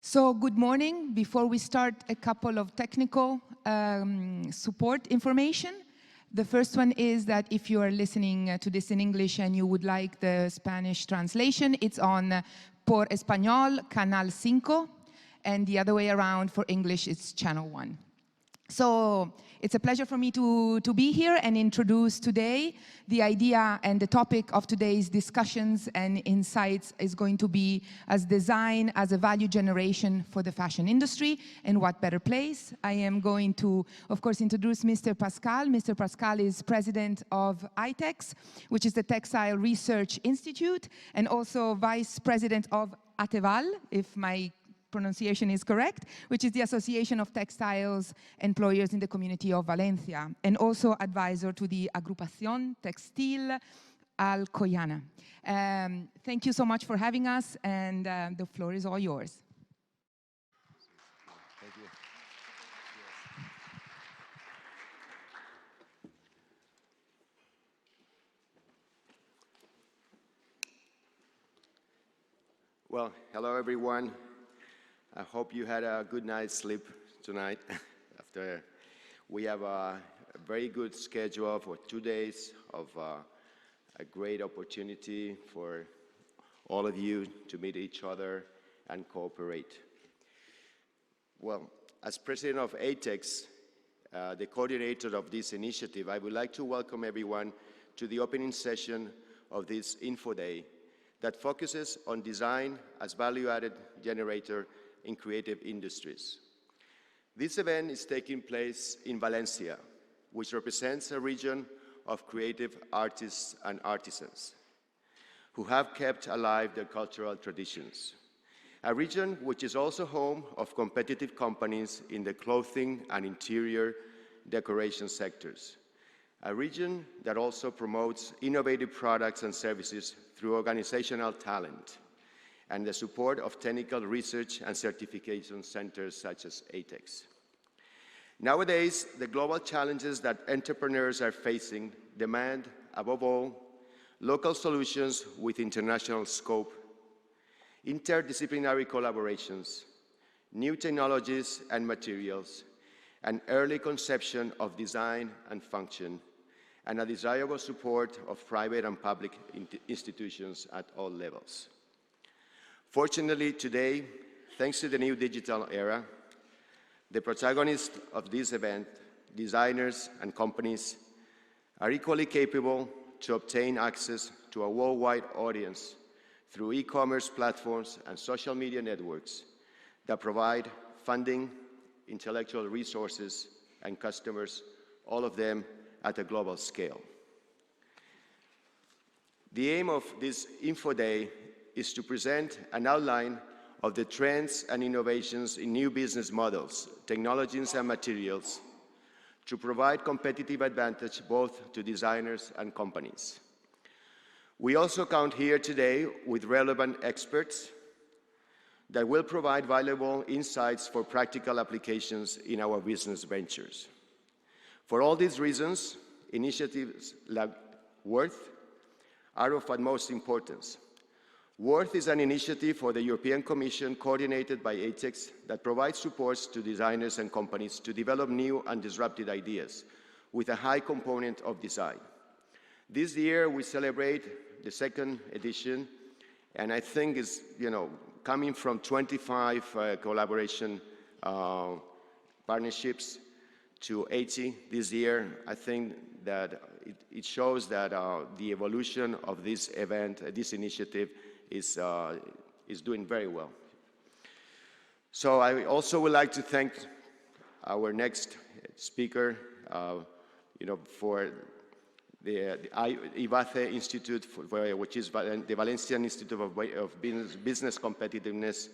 So good morning. Before we start, a couple of technical support information. The first one is that if you are listening to this in English and you would like the Spanish translation, it's on Por Español, Canal 5, and the other way around for English, it's Channel 1. So it's a pleasure for me to be here and introduce today the idea, and the topic of today's discussions and insights is going to be as design as a value generation for the fashion industry, and what better place. I am going to, of course, introduce Mr. Pascal. Mr. Pascal is president of ITEX, which is the Textile Research Institute, and also vice president of Treball, if my pronunciation is correct, which is the Association of Textiles Employers in the Community of Valencia, and also advisor to the Agrupación Textil Alcoyana. Thank you so much for having us, and the floor is all yours. Thank you. Well, hello everyone. I hope you had a good night's sleep tonight. After we have a very good schedule for 2 days of a great opportunity for all of you to meet each other and cooperate. Well, as president of ITEX, the coordinator of this initiative, I would like to welcome everyone to the opening session of this Info Day that focuses on design as value-added generator in creative industries. This event is taking place in Valencia, which represents a region of creative artists and artisans who have kept alive their cultural traditions. A region which is also home of competitive companies in the clothing and interior decoration sectors. A region that also promotes innovative products and services through organizational talent and the support of technical research and certification centers such as ITEX. Nowadays, the global challenges that entrepreneurs are facing demand, above all, local solutions with international scope, interdisciplinary collaborations, new technologies and materials, an early conception of design and function, and a desirable support of private and public institutions at all levels. Fortunately, today, thanks to the new digital era, the protagonists of this event, designers and companies, are equally capable to obtain access to a worldwide audience through e-commerce platforms and social media networks that provide funding, intellectual resources, and customers, all of them at a global scale. The aim of this Info Day is to present an outline of the trends and innovations in new business models, technologies and materials to provide competitive advantage both to designers and companies. We also count here today with relevant experts that will provide valuable insights for practical applications in our business ventures. For all these reasons, initiatives like Worth are of utmost importance. Worth is an initiative for the European Commission coordinated by ITEX that provides supports to designers and companies to develop new and disruptive ideas with a high component of design. This year we celebrate the second edition, and I think it's, coming from 25 collaboration partnerships to 80 this year. I think that it shows that the evolution of this event, this initiative, is doing very well. So I also would like to thank our next speaker, for the IVACE Institute, which is the Valencian Institute of Business Competitiveness,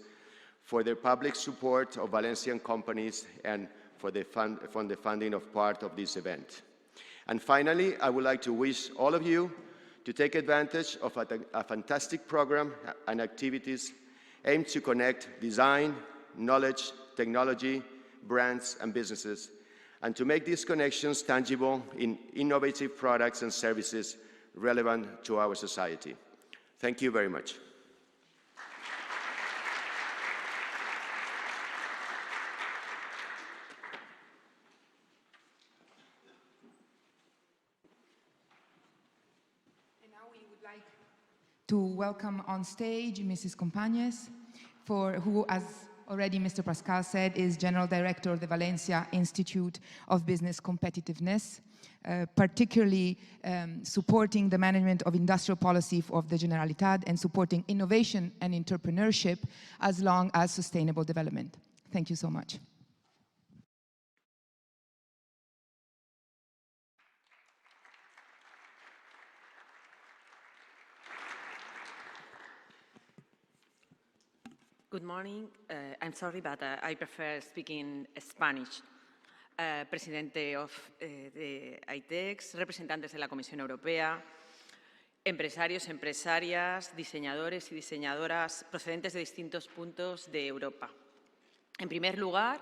for their public support of Valencian companies and for the funding of part of this event. And finally, I would like to wish all of you to take advantage of a fantastic program and activities aimed to connect design, knowledge, technology, brands, and businesses, and to make these connections tangible in innovative products and services relevant to our society. Thank you very much. To welcome on stage Mrs. Compañes, who, as already Mr. Pascal said, is General Director of the Valencia Institute of Business Competitiveness, particularly supporting the management of industrial policy of the Generalitat and supporting innovation and entrepreneurship as long as sustainable development. Thank you so much. Good morning. I'm sorry, but I prefer speaking Spanish. Presidente de ITEX, representantes de la Comisión Europea, empresarios, empresarias, diseñadores y diseñadoras procedentes de distintos puntos de Europa. En primer lugar,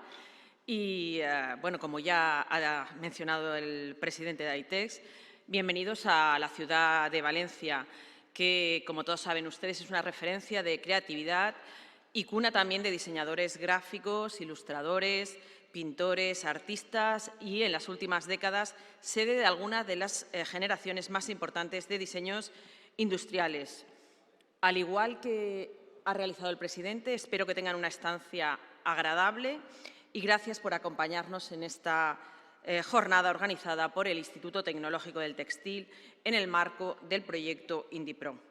y bueno, como ya ha mencionado el presidente de ITEX, bienvenidos a la ciudad de Valencia, que, como todos saben ustedes, es una referencia de creatividad y cuna también de diseñadores gráficos, ilustradores, pintores, artistas y, en las últimas décadas, sede de algunas de las generaciones más importantes de diseños industriales. Al igual que ha realizado el presidente, espero que tengan una estancia agradable y gracias por acompañarnos en esta jornada organizada por el Instituto Tecnológico del Textil en el marco del proyecto INDIPRO.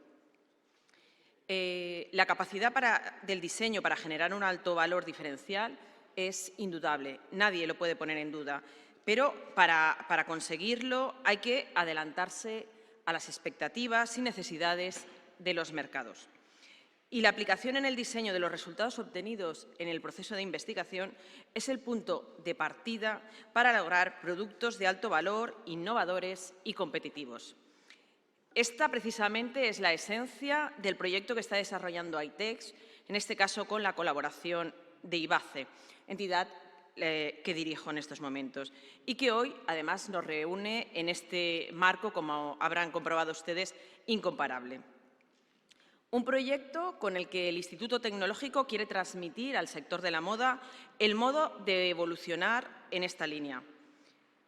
La capacidad del diseño para generar un alto valor diferencial es indudable, nadie lo puede poner en duda, pero para conseguirlo hay que adelantarse a las expectativas y necesidades de los mercados. Y la aplicación en el diseño de los resultados obtenidos en el proceso de investigación es el punto de partida para lograr productos de alto valor, innovadores y competitivos. Esta, precisamente, es la esencia del proyecto que está desarrollando ITEX, en este caso con la colaboración de IVACE, entidad que dirijo en estos momentos y que hoy, además, nos reúne en este marco, como habrán comprobado ustedes, incomparable. Un proyecto con el que el Instituto Tecnológico quiere transmitir al sector de la moda el modo de evolucionar en esta línea.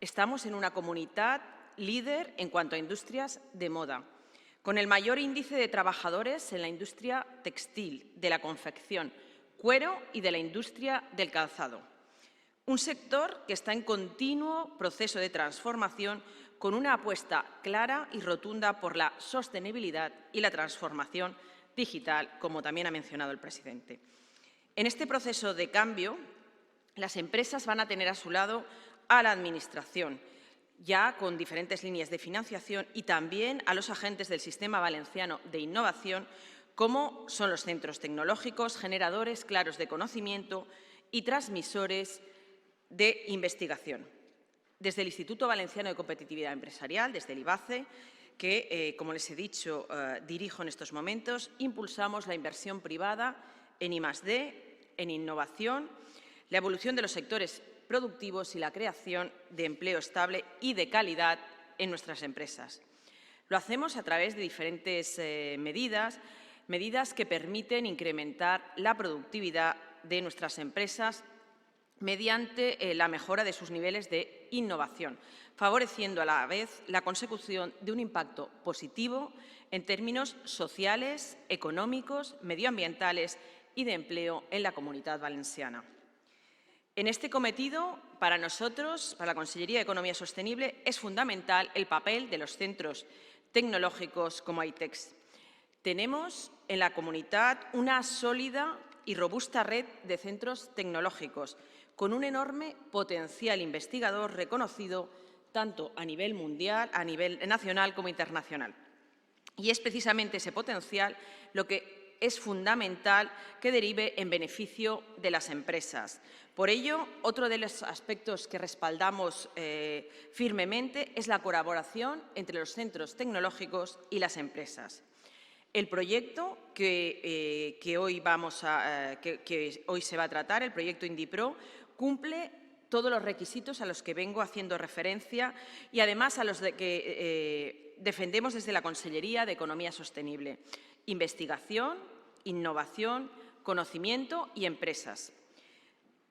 Estamos en una comunidad líder en cuanto a industrias de moda, con el mayor índice de trabajadores en la industria textil, de la confección, cuero y de la industria del calzado. Un sector que está en continuo proceso de transformación con una apuesta clara y rotunda por la sostenibilidad y la transformación digital, como también ha mencionado el presidente. En este proceso de cambio, las empresas van a tener a su lado a la Administración, ya con diferentes líneas de financiación, y también a los agentes del sistema valenciano de innovación, como son los centros tecnológicos, generadores claros de conocimiento y transmisores de investigación. Desde el Instituto Valenciano de Competitividad Empresarial, desde el IVACE, que, como les he dicho, dirijo en estos momentos, impulsamos la inversión privada en I+D, en innovación, la evolución de los sectores productivos y la creación de empleo estable y de calidad en nuestras empresas. Lo hacemos a través de diferentes medidas que permiten incrementar la productividad de nuestras empresas mediante la mejora de sus niveles de innovación, favoreciendo a la vez la consecución de un impacto positivo en términos sociales, económicos, medioambientales y de empleo en la Comunidad Valenciana. En este cometido, para nosotros, para la Conselleria de Economía Sostenible, es fundamental el papel de los centros tecnológicos como ITEX. Tenemos en la comunidad una sólida y robusta red de centros tecnológicos, con un enorme potencial investigador reconocido tanto a nivel mundial, a nivel nacional como internacional. Y es precisamente ese potencial lo que es fundamental que derive en beneficio de las empresas. Por ello, otro de los aspectos que respaldamos firmemente es la colaboración entre los centros tecnológicos y las empresas. El proyecto que hoy se va a tratar, el proyecto INDIPRO, cumple todos los requisitos a los que vengo haciendo referencia y, además, a los que defendemos desde la Conselleria de Economía Sostenible: investigación, innovación, conocimiento y empresas.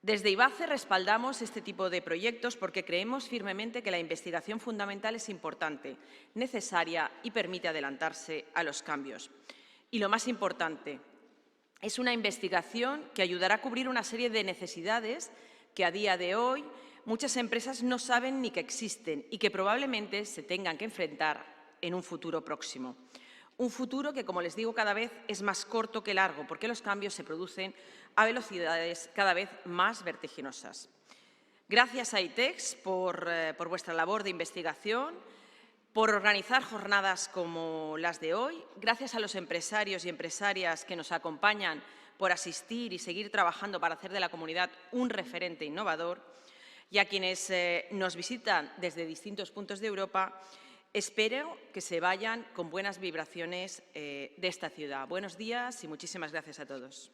Desde IVACE respaldamos este tipo de proyectos porque creemos firmemente que la investigación fundamental es importante, necesaria y permite adelantarse a los cambios. Y lo más importante, es una investigación que ayudará a cubrir una serie de necesidades que a día de hoy muchas empresas no saben ni que existen y que probablemente se tengan que enfrentar en un futuro próximo. Un futuro que, como les digo, cada vez es más corto que largo, porque los cambios se producen a velocidades cada vez más vertiginosas. Gracias a ITEX por vuestra labor de investigación, por organizar jornadas como las de hoy. Gracias a los empresarios y empresarias que nos acompañan por asistir y seguir trabajando para hacer de la comunidad un referente innovador. Y a quienes nos visitan desde distintos puntos de Europa, espero que se vayan con buenas vibraciones de esta ciudad. Buenos días y muchísimas gracias a todos.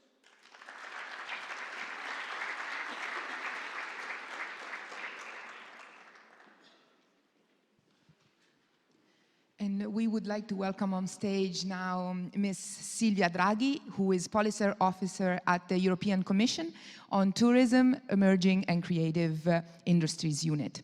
And we would like to welcome on stage now Ms. Silvia Draghi, who is Policy Officer at the European Commission on Tourism, Emerging and Creative Industries Unit.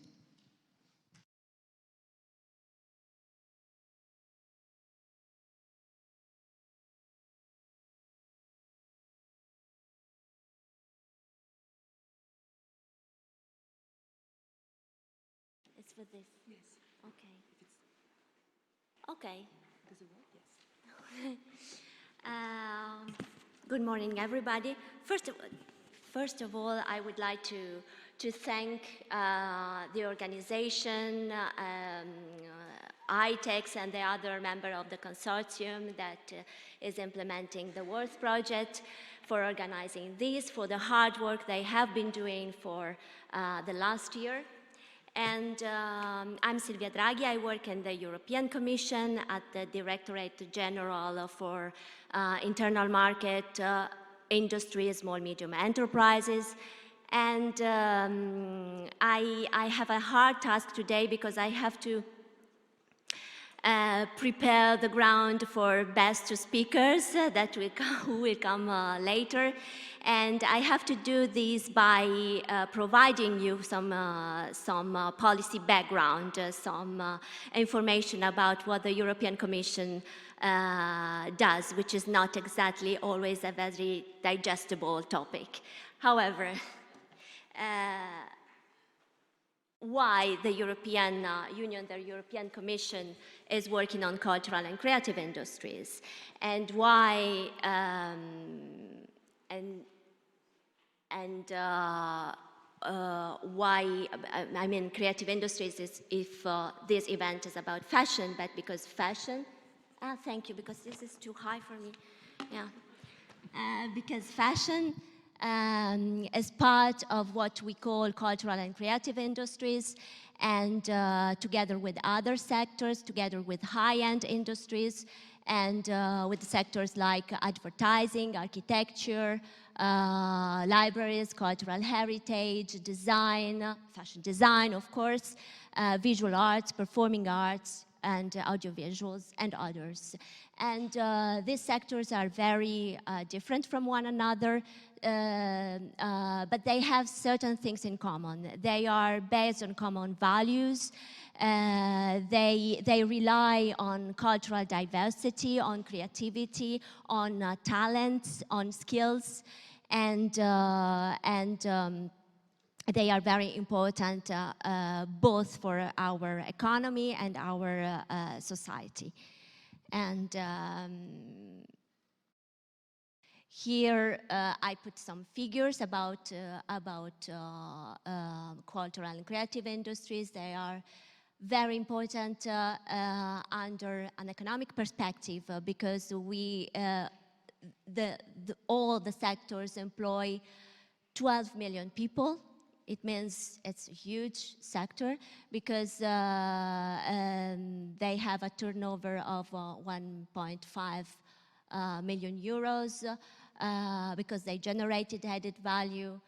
It's for this? Yes. Okay. Okay. Does it work? Yes. Good morning, everybody. First of all, I would like to thank the organization, ITEX and the other member of the consortium that is implementing the Worth project for organizing this, for the hard work they have been doing for the last year. And I'm Silvia Draghi. I work in the European Commission at the Directorate General for Internal Market, Industry, Small, Medium Enterprises. And I have a hard task today because I have to prepare the ground for best speakers that will come later. And I have to do this by providing you some policy background, some information about what the European Commission does, which is not exactly always a very digestible topic. However, why the European Union, the European Commission is working on cultural and creative industries, and why why, I mean, creative industries is if this event is about fashion, but because fashion, thank you, because this is too high for me, yeah. Because fashion is part of what we call cultural and creative industries, and together with other sectors, together with high-end industries, and with sectors like advertising, architecture, libraries, cultural heritage, design, fashion design, of course, visual arts, performing arts, and audiovisuals, and others. And these sectors are very different from one another, but they have certain things in common. They are based on common values. They rely on cultural diversity, on creativity, on talents, on skills, and they are very important both for our economy and our society. And here I put some figures about cultural and creative industries. They are very important under an economic perspective because we, all the sectors employ 12 million people. It means it's a huge sector because they have a turnover of 1.5 million euros because they generated added value,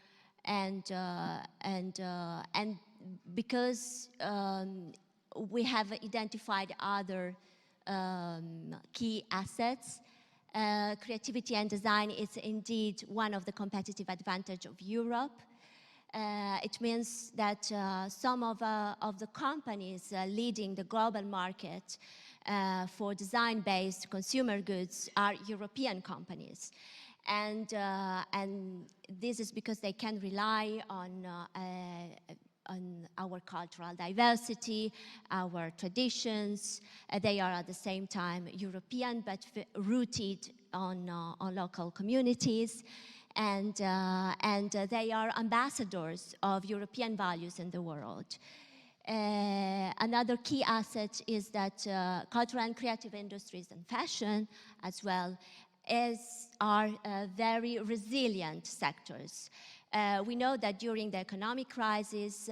and because we have identified other key assets. Creativity and design is indeed one of the competitive advantages of Europe. It means that some of the companies leading the global market for design-based consumer goods are European companies. And this is because they can rely on our cultural diversity, our traditions. They are at the same time European, but rooted on local communities. And they are ambassadors of European values in the world. Another key asset is that cultural and creative industries and fashion as well are very resilient sectors. We know that during the economic crisis,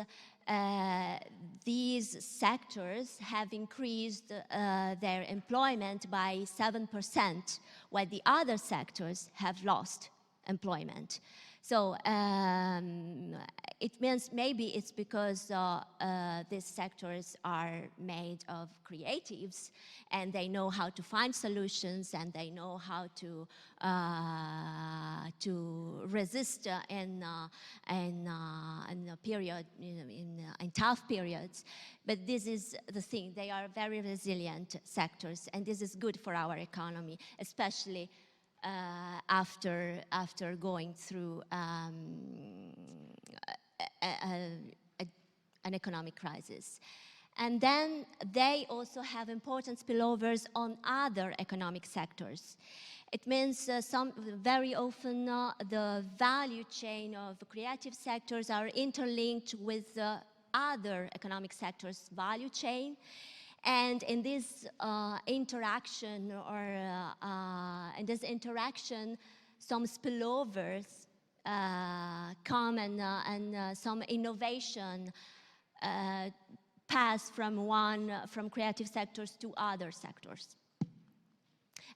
these sectors have increased their employment by 7%, while the other sectors have lost employment. So it means maybe it's because these sectors are made of creatives and they know how to find solutions and they know how to resist in a period, in tough periods. But this is the thing, they are very resilient sectors, and this is good for our economy, especially after going through an economic crisis. And then they also have important spillovers on other economic sectors. It means very often the value chain of creative sectors are interlinked with other economic sectors' value chain. And in this interaction, some spillovers come and some innovation pass from creative sectors to other sectors.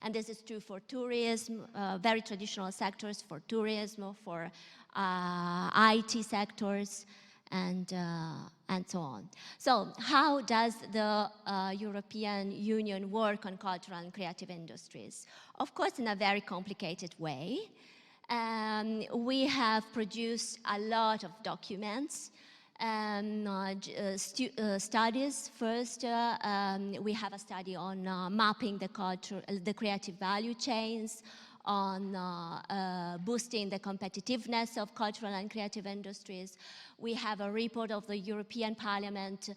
And this is true for tourism, very traditional sectors, for tourism, for IT sectors, and so on. So how does the European Union work on cultural and creative industries? Of course, in a very complicated way. We have produced a lot of documents, studies. First, we have a study on mapping the creative value chains, on boosting the competitiveness of cultural and creative industries. We have a report of the European Parliament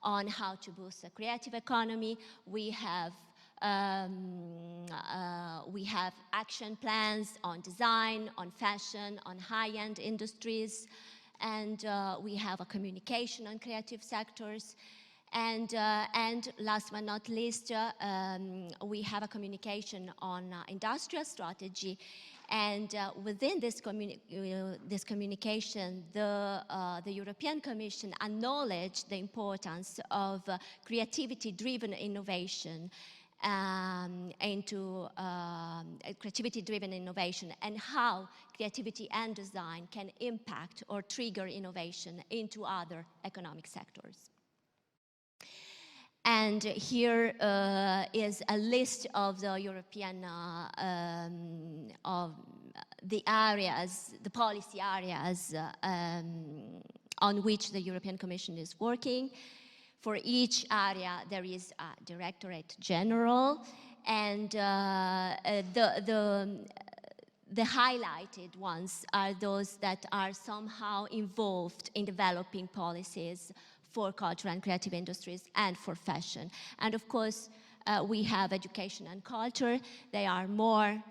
on how to boost the creative economy. We have action plans on design, on fashion, on high-end industries, and we have a communication on creative sectors. And last but not least, we have a communication on industrial strategy. And within this communication, the European Commission acknowledged the importance of creativity-driven innovation creativity-driven innovation, and how creativity and design can impact or trigger innovation into other economic sectors. And here is a list of the European, of the areas, the policy areas on which the European Commission is working. For each area, there is a Directorate General, and the highlighted ones are those that are somehow involved in developing policies for cultural and creative industries and for fashion. And of course, we have education and culture. They are more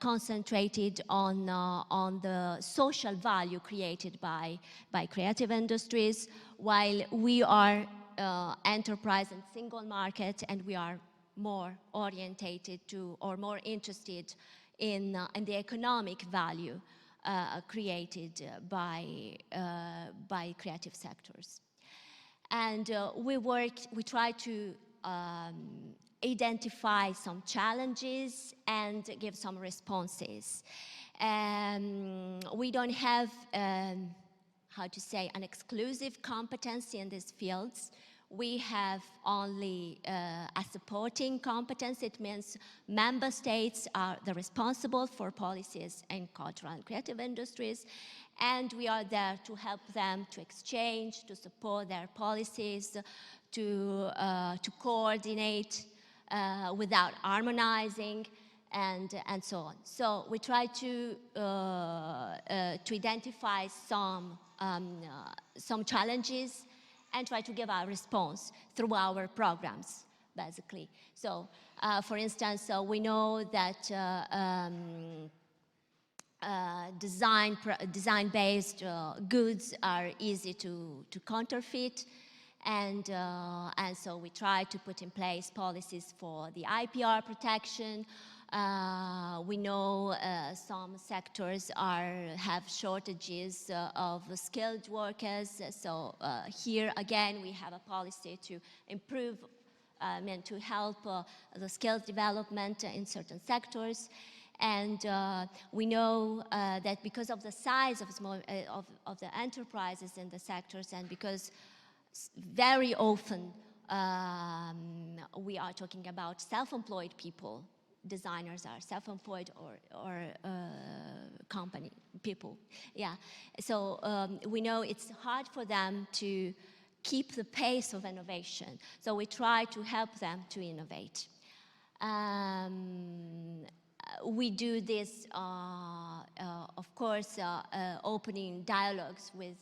concentrated on the social value created by creative industries, while we are enterprise and single market, and we are more orientated to, or more interested in the economic value created by creative sectors. And we try to identify some challenges and give some responses. We don't have, how to say, an exclusive competency in these fields. we have only a supporting competence. It means member states are the responsible for policies in cultural and creative industries, and we are there to help them to exchange, to support their policies, to coordinate without harmonizing, and so on. So we try to identify some challenges and try to give our response through our programs, basically. So, for instance, we know that design-based goods are easy to counterfeit, and so we try to put in place policies for the IPR protection. We know some sectors have shortages of skilled workers, so here again we have a policy to improve and to help the skills development in certain sectors. And we know that because of the size of the enterprises in the sectors, and because very often we are talking about self-employed people, designers are self-employed or company people, yeah. So we know it's hard for them to keep the pace of innovation. So we try to help them to innovate. We do this, of course, opening dialogues with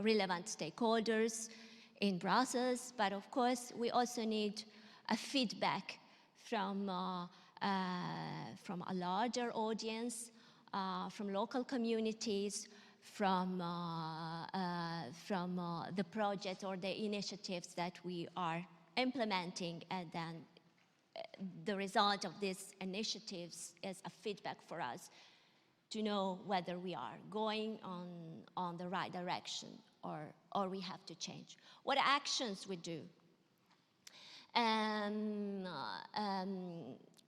relevant stakeholders in Brussels, but of course we also need a feedback from a larger audience, from local communities, from the project or the initiatives that we are implementing, and then the result of these initiatives is a feedback for us to know whether we are going on the right direction or we have to change. What actions we do?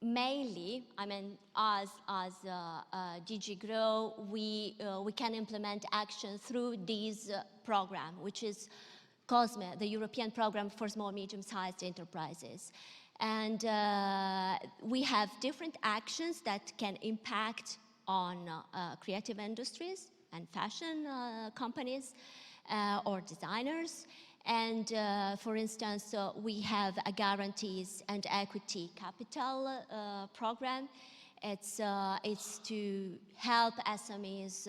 Mainly, I mean, as DG Grow, we can implement action through this program, which is COSME, the European Program for Small Medium-Sized Enterprises. And we have different actions that can impact on creative industries and fashion companies or designers. And for instance, we have a guarantees and equity capital program. It's to help SMEs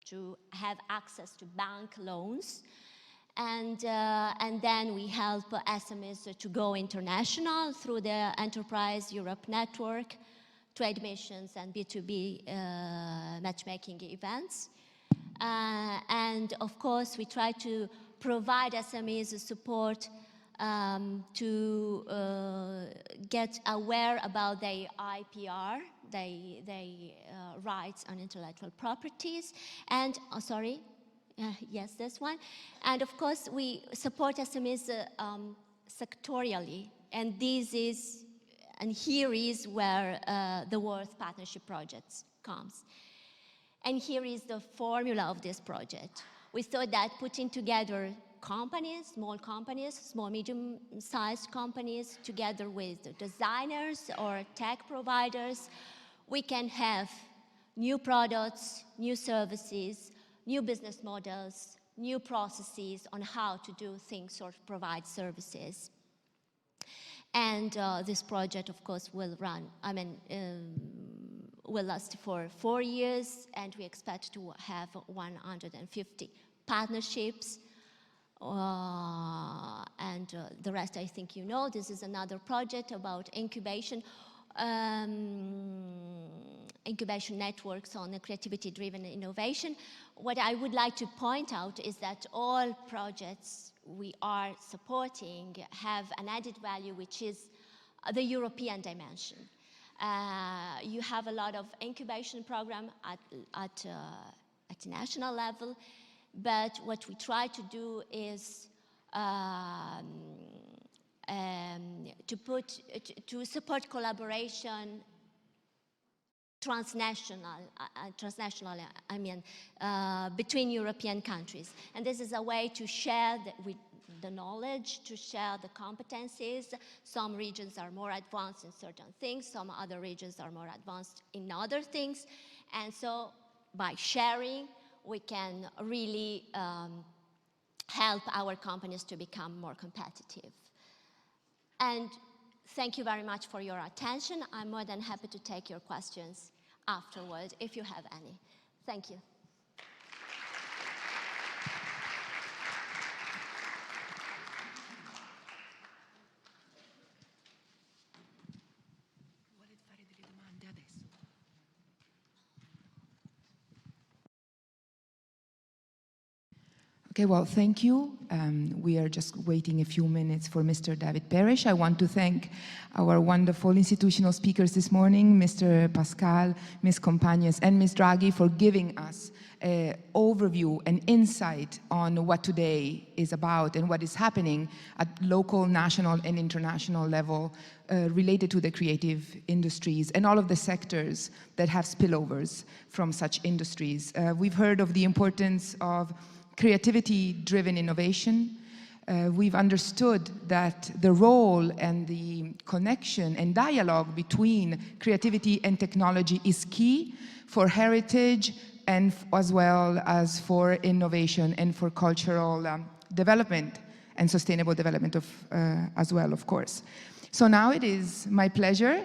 to have access to bank loans. And then we help SMEs to go international through the Enterprise Europe Network, trade missions, and B2B matchmaking events. And of course, we try to provide SMEs support to get aware about their IPR, their rights on intellectual properties, and, yes, this one. And of course, we support SMEs sectorially, and here is where the Worth Partnership Projects comes. And here is the formula of this project. We thought that putting together companies, small, medium-sized companies, together with designers or tech providers, we can have new products, new services, new business models, new processes on how to do things or provide services. And this project, of course, will last for 4 years, and we expect to have 150 partnerships. And the rest, I think you know. This is another project about incubation networks on creativity-driven innovation. What I would like to point out is that all projects we are supporting have an added value, which is the European dimension. You have a lot of incubation program at national level, but what we try to do is to support collaboration transnational, between European countries. And this is a way to share the knowledge, to share the competencies. Some regions are more advanced in certain things, some other regions are more advanced in other things. And so by sharing, we can really help our companies to become more competitive. And thank you very much for your attention. I'm more than happy to take your questions afterward if you have any. Thank you. Okay, well, thank you. We are just waiting a few minutes for Mr. David Parrish. I want to thank our wonderful institutional speakers this morning, Mr. Pascal, Ms. Campagnes, and Ms. Draghi, for giving us an overview and insight on what today is about and what is happening at local, national, and international level related to the creative industries and all of the sectors that have spillovers from such industries. We've heard of the importance of creativity-driven innovation. We've understood that the role and the connection and dialogue between creativity and technology is key for heritage and as well as for innovation and for cultural development and sustainable development as well, of course. So now it is my pleasure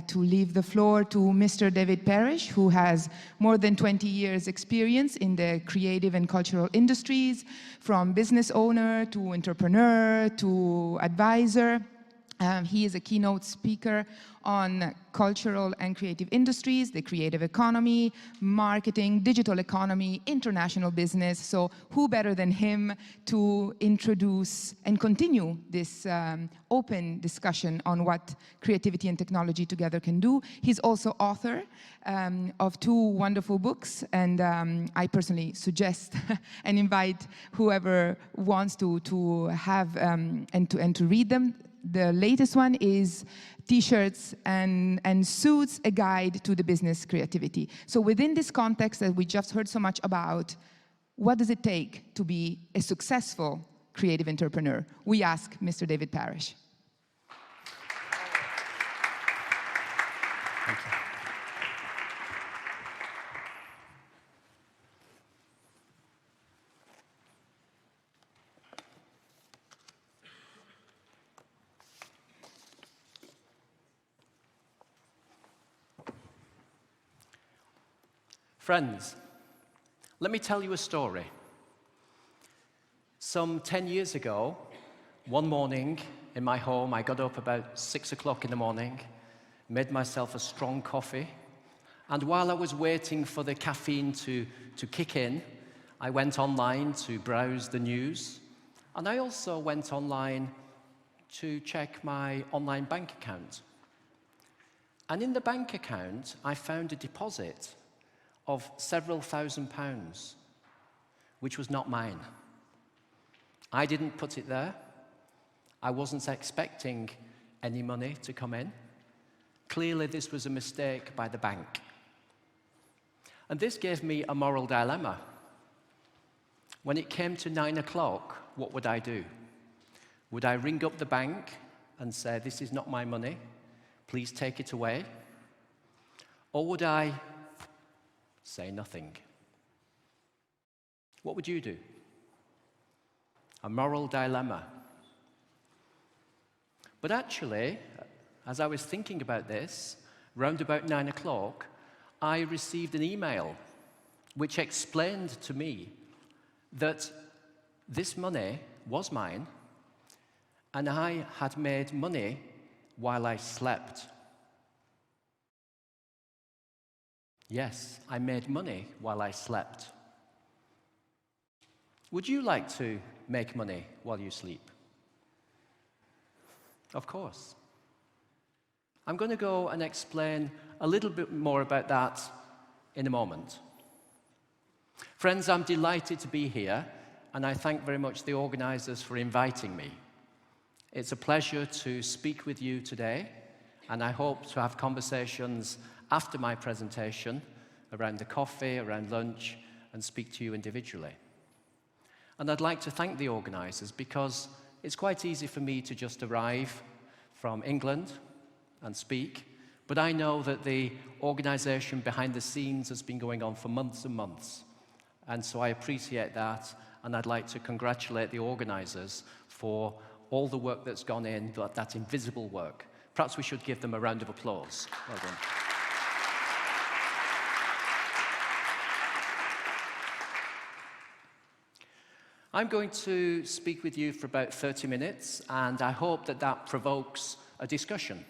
to leave the floor to Mr. David Parrish, who has more than 20 years experience in the creative and cultural industries, from business owner to entrepreneur to advisor. He is a keynote speaker on cultural and creative industries, the creative economy, marketing, digital economy, international business. So who better than him to introduce and continue this open discussion on what creativity and technology together can do. He's also author of 2 wonderful books, and I personally suggest and invite whoever wants to have and to read them. The latest one is T-shirts and suits, a guide to the business creativity. So within this context that we just heard so much about, what does it take to be a successful creative entrepreneur? We ask Mr. David Parrish. Thank you. Friends, let me tell you a story. Some 10 years ago, one morning in my home, I got up about 6 o'clock in the morning, made myself a strong coffee, and while I was waiting for the caffeine to kick in, I went online to browse the news, and I also went online to check my online bank account. And in the bank account, I found a deposit of several £1,000s, which was not mine. I didn't put it there. I wasn't expecting any money to come in. Clearly, this was a mistake by the bank. And this gave me a moral dilemma. When it came to 9 o'clock, what would I do? Would I ring up the bank and say, "This is not my money, please take it away"? Or would I say nothing? What would you do? A moral dilemma. But actually, as I was thinking about this, round about 9 o'clock, I received an email which explained to me that this money was mine and I had made money while I slept. Yes, I made money while I slept. Would you like to make money while you sleep? Of course. I'm going to go and explain a little bit more about that in a moment. Friends, I'm delighted to be here, and I thank very much the organizers for inviting me. It's a pleasure to speak with you today, and I hope to have conversations after my presentation around the coffee, around lunch, and speak to you individually. And I'd like to thank the organisers, because it's quite easy for me to just arrive from England and speak, but I know that the organisation behind the scenes has been going on for months and months. And so I appreciate that, and I'd like to congratulate the organisers for all the work that's gone in, that invisible work. Perhaps we should give them a round of applause. Well done. I'm going to speak with you for about 30 minutes, and I hope that that provokes a discussion.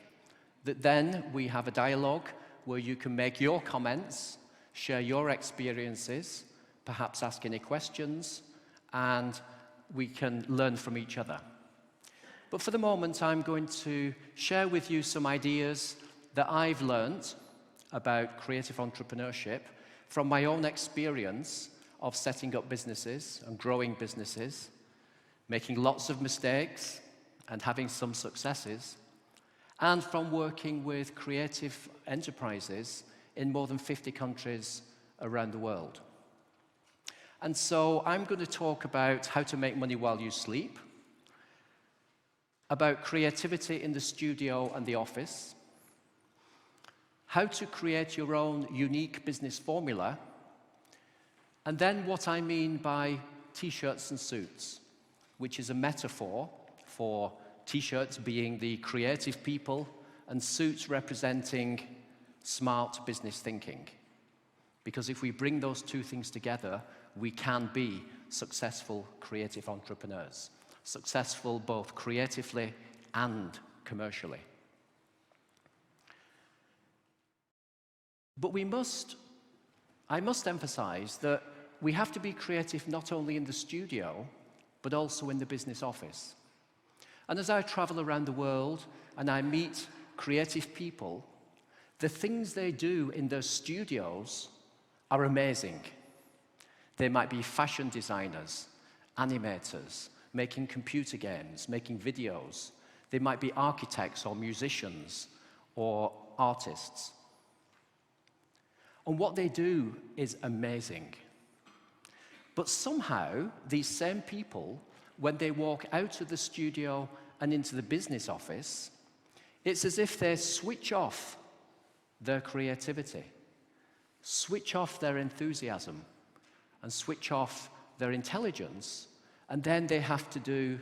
That then we have a dialogue where you can make your comments, share your experiences, perhaps ask any questions, and we can learn from each other. But for the moment, I'm going to share with you some ideas that I've learned about creative entrepreneurship from my own experience of setting up businesses and growing businesses, making lots of mistakes and having some successes, and from working with creative enterprises in more than 50 countries around the world. And so I'm going to talk about how to make money while you sleep, about creativity in the studio and the office, how to create your own unique business formula, and then what I mean by T-shirts and suits, which is a metaphor for T-shirts being the creative people and suits representing smart business thinking. Because if we bring those two things together, we can be successful creative entrepreneurs, successful both creatively and commercially. But I must emphasize that we have to be creative not only in the studio, but also in the business office. And as I travel around the world and I meet creative people, the things they do in their studios are amazing. They might be fashion designers, animators, making computer games, making videos. They might be architects or musicians or artists. And what they do is amazing. But somehow, these same people, when they walk out of the studio and into the business office, it's as if they switch off their creativity, switch off their enthusiasm, and switch off their intelligence, and then they have to do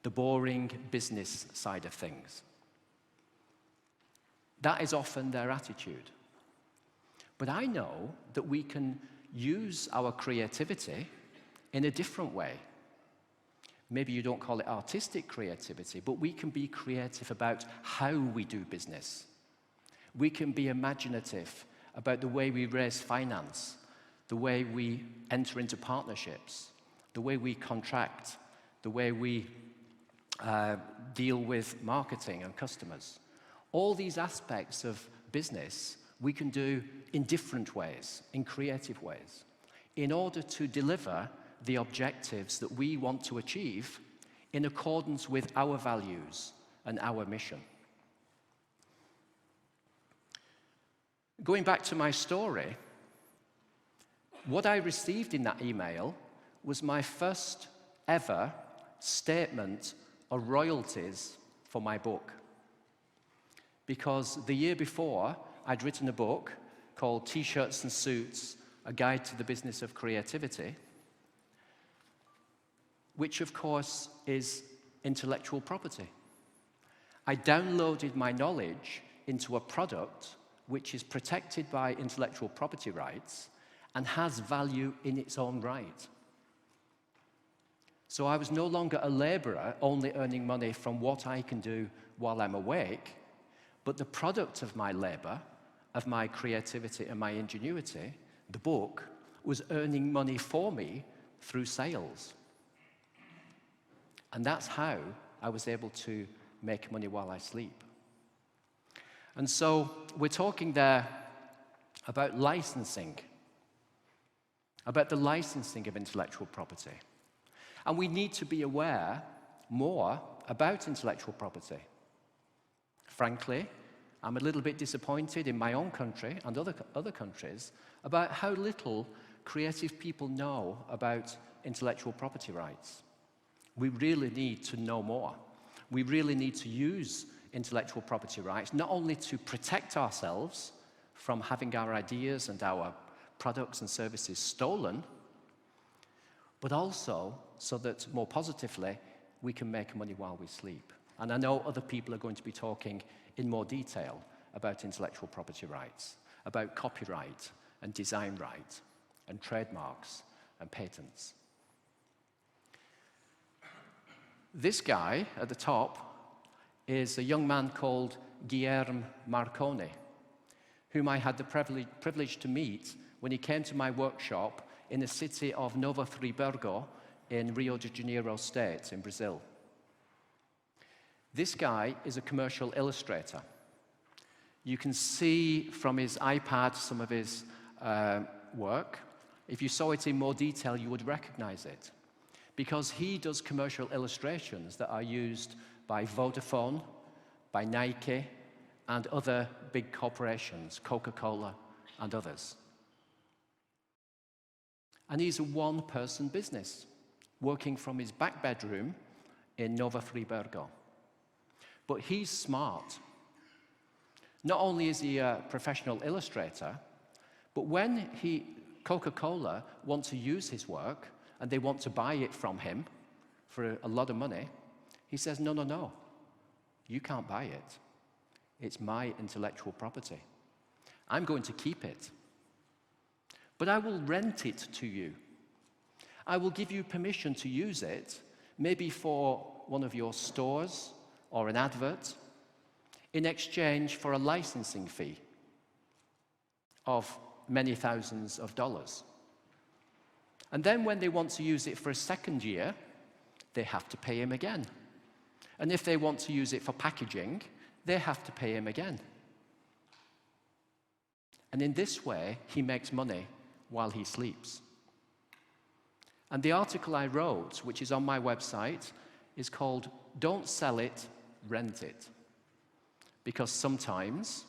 the boring business side of things. That is often their attitude. But I know that we can use our creativity in a different way. Maybe you don't call it artistic creativity, but we can be creative about how we do business. We can be imaginative about the way we raise finance, the way we enter into partnerships, the way we contract, the way we deal with marketing and customers. All these aspects of business we can do in different ways, in creative ways, in order to deliver the objectives that we want to achieve in accordance with our values and our mission. Going back to my story, what I received in that email was my first ever statement of royalties for my book. Because the year before, I'd written a book called T-shirts and Suits, A Guide to the Business of Creativity, which of course is intellectual property. I downloaded my knowledge into a product which is protected by intellectual property rights and has value in its own right. So I was no longer a laborer only earning money from what I can do while I'm awake, but the product of my labor, of my creativity and my ingenuity, the book, was earning money for me through sales. And that's how I was able to make money while I sleep. And so we're talking there about licensing, about the licensing of intellectual property. And we need to be aware more about intellectual property. Frankly, I'm a little bit disappointed in my own country and other countries about how little creative people know about intellectual property rights. We really need to know more. We really need to use intellectual property rights, not only to protect ourselves from having our ideas and our products and services stolen, but also so that, more positively, we can make money while we sleep. And I know other people are going to be talking in more detail about intellectual property rights, about copyright and design right, and trademarks and patents. This guy at the top is a young man called Guilherme Marconi, whom I had the privilege to meet when he came to my workshop in the city of Nova Friburgo in Rio de Janeiro state in Brazil. This guy is a commercial illustrator. You can see from his iPad some of his work. If you saw it in more detail, you would recognize it, because he does commercial illustrations that are used by Vodafone, by Nike, and other big corporations, Coca-Cola and others. And he's a one-person business, working from his back bedroom in Nova Friburgo. But he's smart. Not only is he a professional illustrator, but when Coca-Cola want to use his work and they want to buy it from him for a lot of money, he says, no, no, no, you can't buy it. It's my intellectual property. I'm going to keep it. But I will rent it to you. I will give you permission to use it, maybe for one of your stores or an advert, in exchange for a licensing fee of many thousands of dollars. And then when they want to use it for a second year, they have to pay him again. And if they want to use it for packaging, they have to pay him again. And in this way, he makes money while he sleeps. And the article I wrote, which is on my website, is called "Don't Sell It, Rent It." Because sometimes,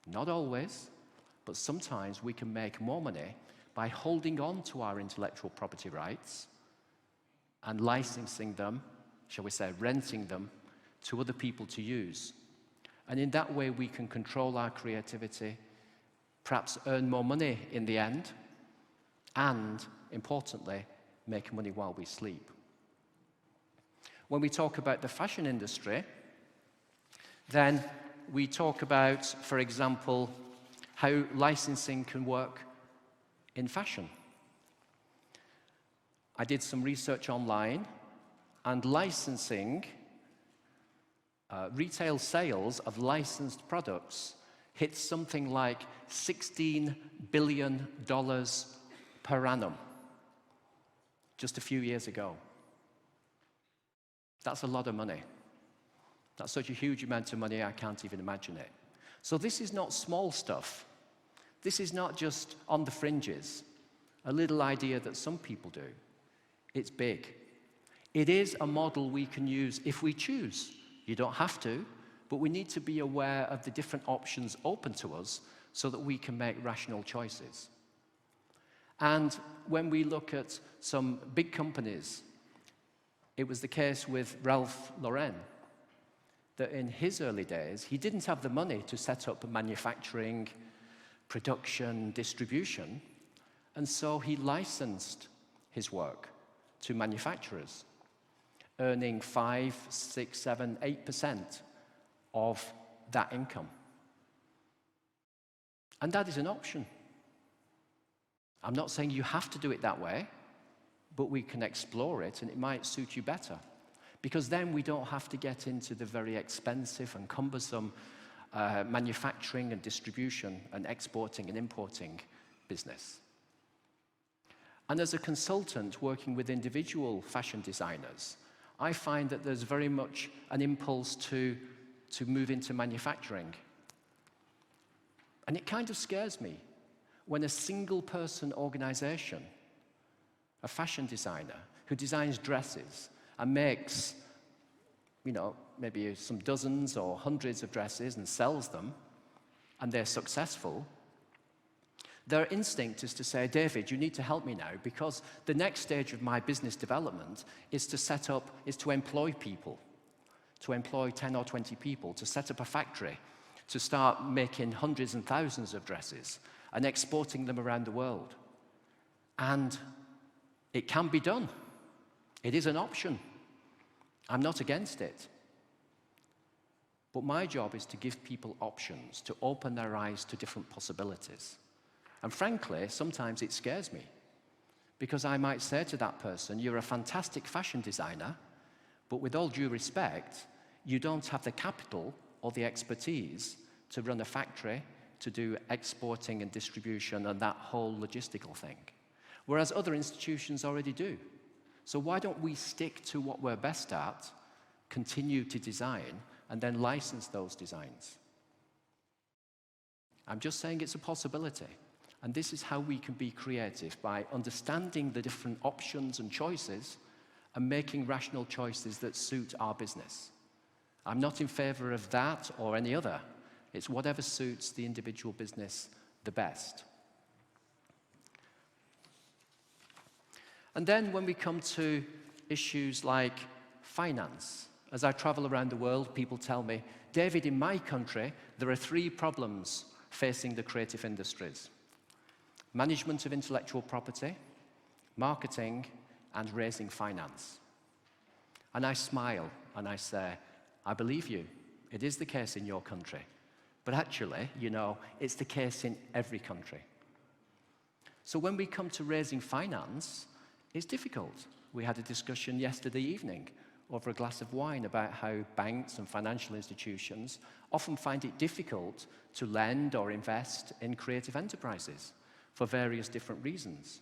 not always, but sometimes we can make more money by holding on to our intellectual property rights and licensing them, shall we say, renting them to other people to use. And in that way, we can control our creativity, perhaps earn more money in the end, and, importantly, make money while we sleep. When we talk about the fashion industry, then we talk about, for example, how licensing can work in fashion. I did some research online, and licensing, retail sales of licensed products hit something like $16 billion per annum just a few years ago. That's a lot of money. That's such a huge amount of money, I can't even imagine it. So this is not small stuff. This is not just on the fringes, a little idea that some people do. It's big. It is a model we can use if we choose. You don't have to, but we need to be aware of the different options open to us so that we can make rational choices. And when we look at some big companies, it was the case with Ralph Lauren, that in his early days, he didn't have the money to set up manufacturing, production, distribution, and so he licensed his work to manufacturers, earning 5, 6, 7, 8% of that income. And that is an option. I'm not saying you have to do it that way, but we can explore it and it might suit you better. Because then we don't have to get into the very expensive and cumbersome manufacturing and distribution and exporting and importing business. And as a consultant working with individual fashion designers, I find that there's very much an impulse to move into manufacturing. And it kind of scares me when a single-person organization, a fashion designer who designs dresses and makes, maybe some dozens or hundreds of dresses and sells them, and they're successful, Their instinct is to say, David, you need to help me now because the next stage of my business development is to employ people, to employ 10 or 20 people, to set up a factory, to start making hundreds and thousands of dresses and exporting them around the world. And it can be done. It is an option. I'm not against it. But my job is to give people options, to open their eyes to different possibilities. And frankly, sometimes it scares me because I might say to that person, you're a fantastic fashion designer, but with all due respect, you don't have the capital or the expertise to run a factory, to do exporting and distribution and that whole logistical thing, whereas other institutions already do. So why don't we stick to what we're best at, continue to design, and then license those designs? I'm just saying it's a possibility. And this is how we can be creative, by understanding the different options and choices and making rational choices that suit our business. I'm not in favor of that or any other. It's whatever suits the individual business the best. And then when we come to issues like finance, as I travel around the world, people tell me, David, in my country, there are 3 problems facing the creative industries: management of intellectual property, marketing, and raising finance. And I smile and I say, I believe you. It is the case in your country. But actually, you know, it's the case in every country. So when we come to raising finance, it's difficult. We had a discussion yesterday evening over a glass of wine about how banks and financial institutions often find it difficult to lend or invest in creative enterprises for various different reasons.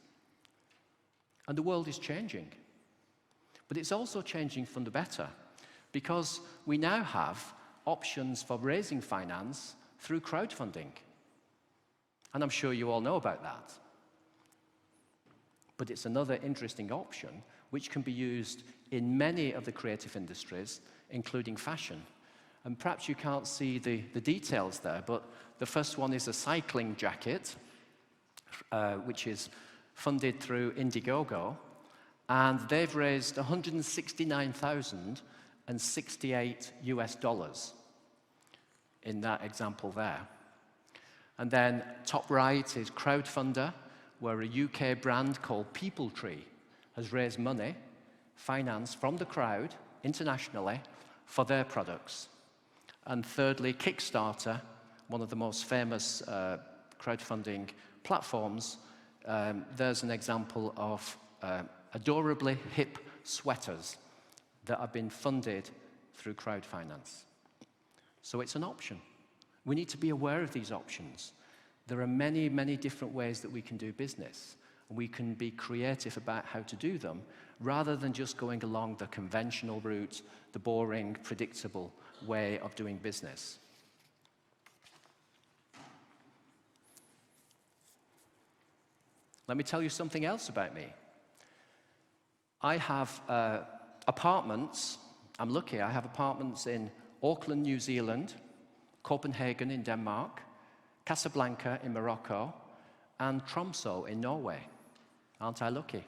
And the world is changing. But it's also changing for the better, because we now have options for raising finance through crowdfunding. And I'm sure you all know about that. But it's another interesting option which can be used in many of the creative industries, including fashion. And perhaps you can't see the details there, but the first one is a cycling jacket, which is funded through Indiegogo, and they've raised $169,068 US in that example there. And then top right is Crowdfunder, where a UK brand called People Tree has raised money, finance from the crowd internationally for their products. And thirdly, Kickstarter, one of the most famous crowdfunding platforms. There's an example of adorably hip sweaters that have been funded through crowdfinance. So it's an option. We need to be aware of these options. There are many, many different ways that we can do business. We can be creative about how to do them, rather than just going along the conventional route, the boring, predictable way of doing business. Let me tell you something else about me. I have apartments. I'm lucky. I have apartments in Auckland, New Zealand, Copenhagen in Denmark, Casablanca in Morocco, and Tromsø in Norway. Aren't I lucky?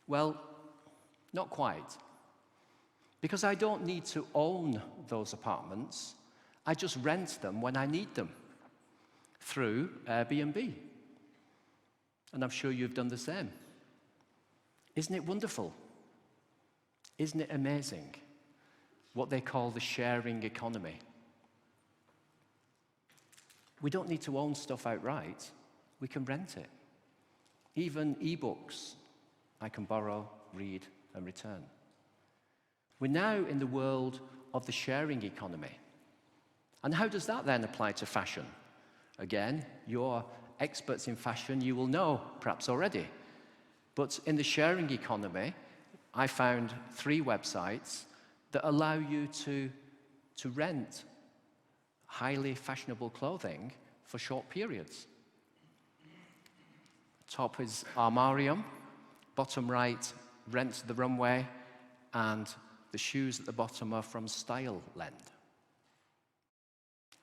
Well, not quite. Because I don't need to own those apartments. I just rent them when I need them through Airbnb. And I'm sure you've done the same. Isn't it wonderful? Isn't it amazing? What they call the sharing economy. We don't need to own stuff outright. We can rent it. Even e-books, I can borrow, read, and return. We're now in the world of the sharing economy. And how does that then apply to fashion? Again, you're experts in fashion, you will know perhaps already. But in the sharing economy, I found 3 websites that allow you to rent highly fashionable clothing for short periods. Top is Armarium, bottom right, Rent the Runway, and the shoes at the bottom are from Style Lend.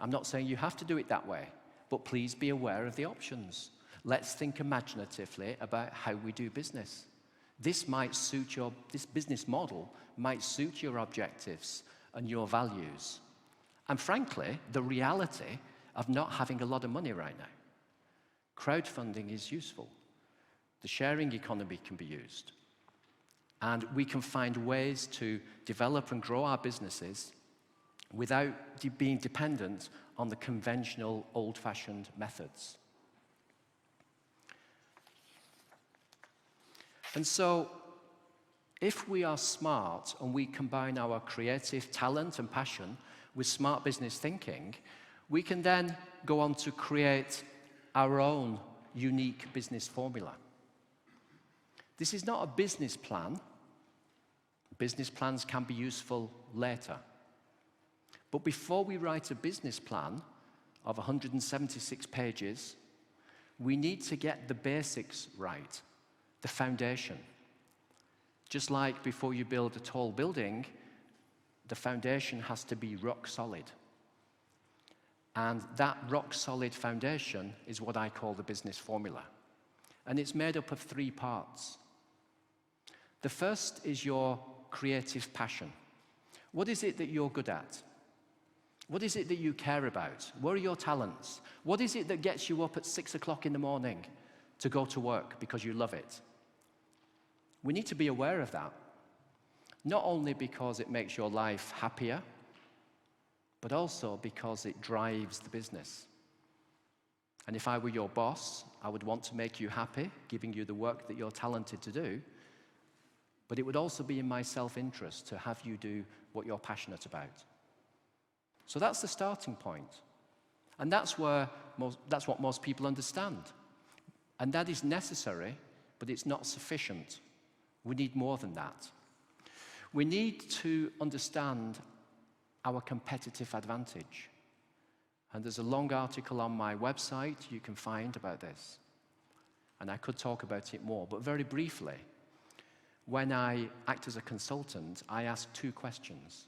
I'm not saying you have to do it that way, but please be aware of the options. Let's think imaginatively about how we do business. This business model might suit your objectives and your values. And frankly, the reality of not having a lot of money right now. Crowdfunding is useful. The sharing economy can be used. And we can find ways to develop and grow our businesses without being dependent on the conventional, old-fashioned methods. And so, if we are smart and we combine our creative talent and passion with smart business thinking, we can then go on to create our own unique business formula. This is not a business plan. Business plans can be useful later. But before we write a business plan of 176 pages, we need to get the basics right, the foundation. Just like before you build a tall building, the foundation has to be rock solid. And that rock solid foundation is what I call the business formula. And it's made up of 3 parts. The first is your creative passion. What is it that you're good at? What is it that you care about? What are your talents? What is it that gets you up at 6 o'clock in the morning to go to work because you love it? We need to be aware of that. Not only because it makes your life happier, but also because it drives the business. And if I were your boss, I would want to make you happy, giving you the work that you're talented to do, but it would also be in my self-interest to have you do what you're passionate about. So that's the starting point. And that's what most people understand. And that is necessary, but it's not sufficient. We need more than that. We need to understand our competitive advantage. And there's a long article on my website you can find about this. And I could talk about it more, but very briefly, when I act as a consultant, I ask 2 questions.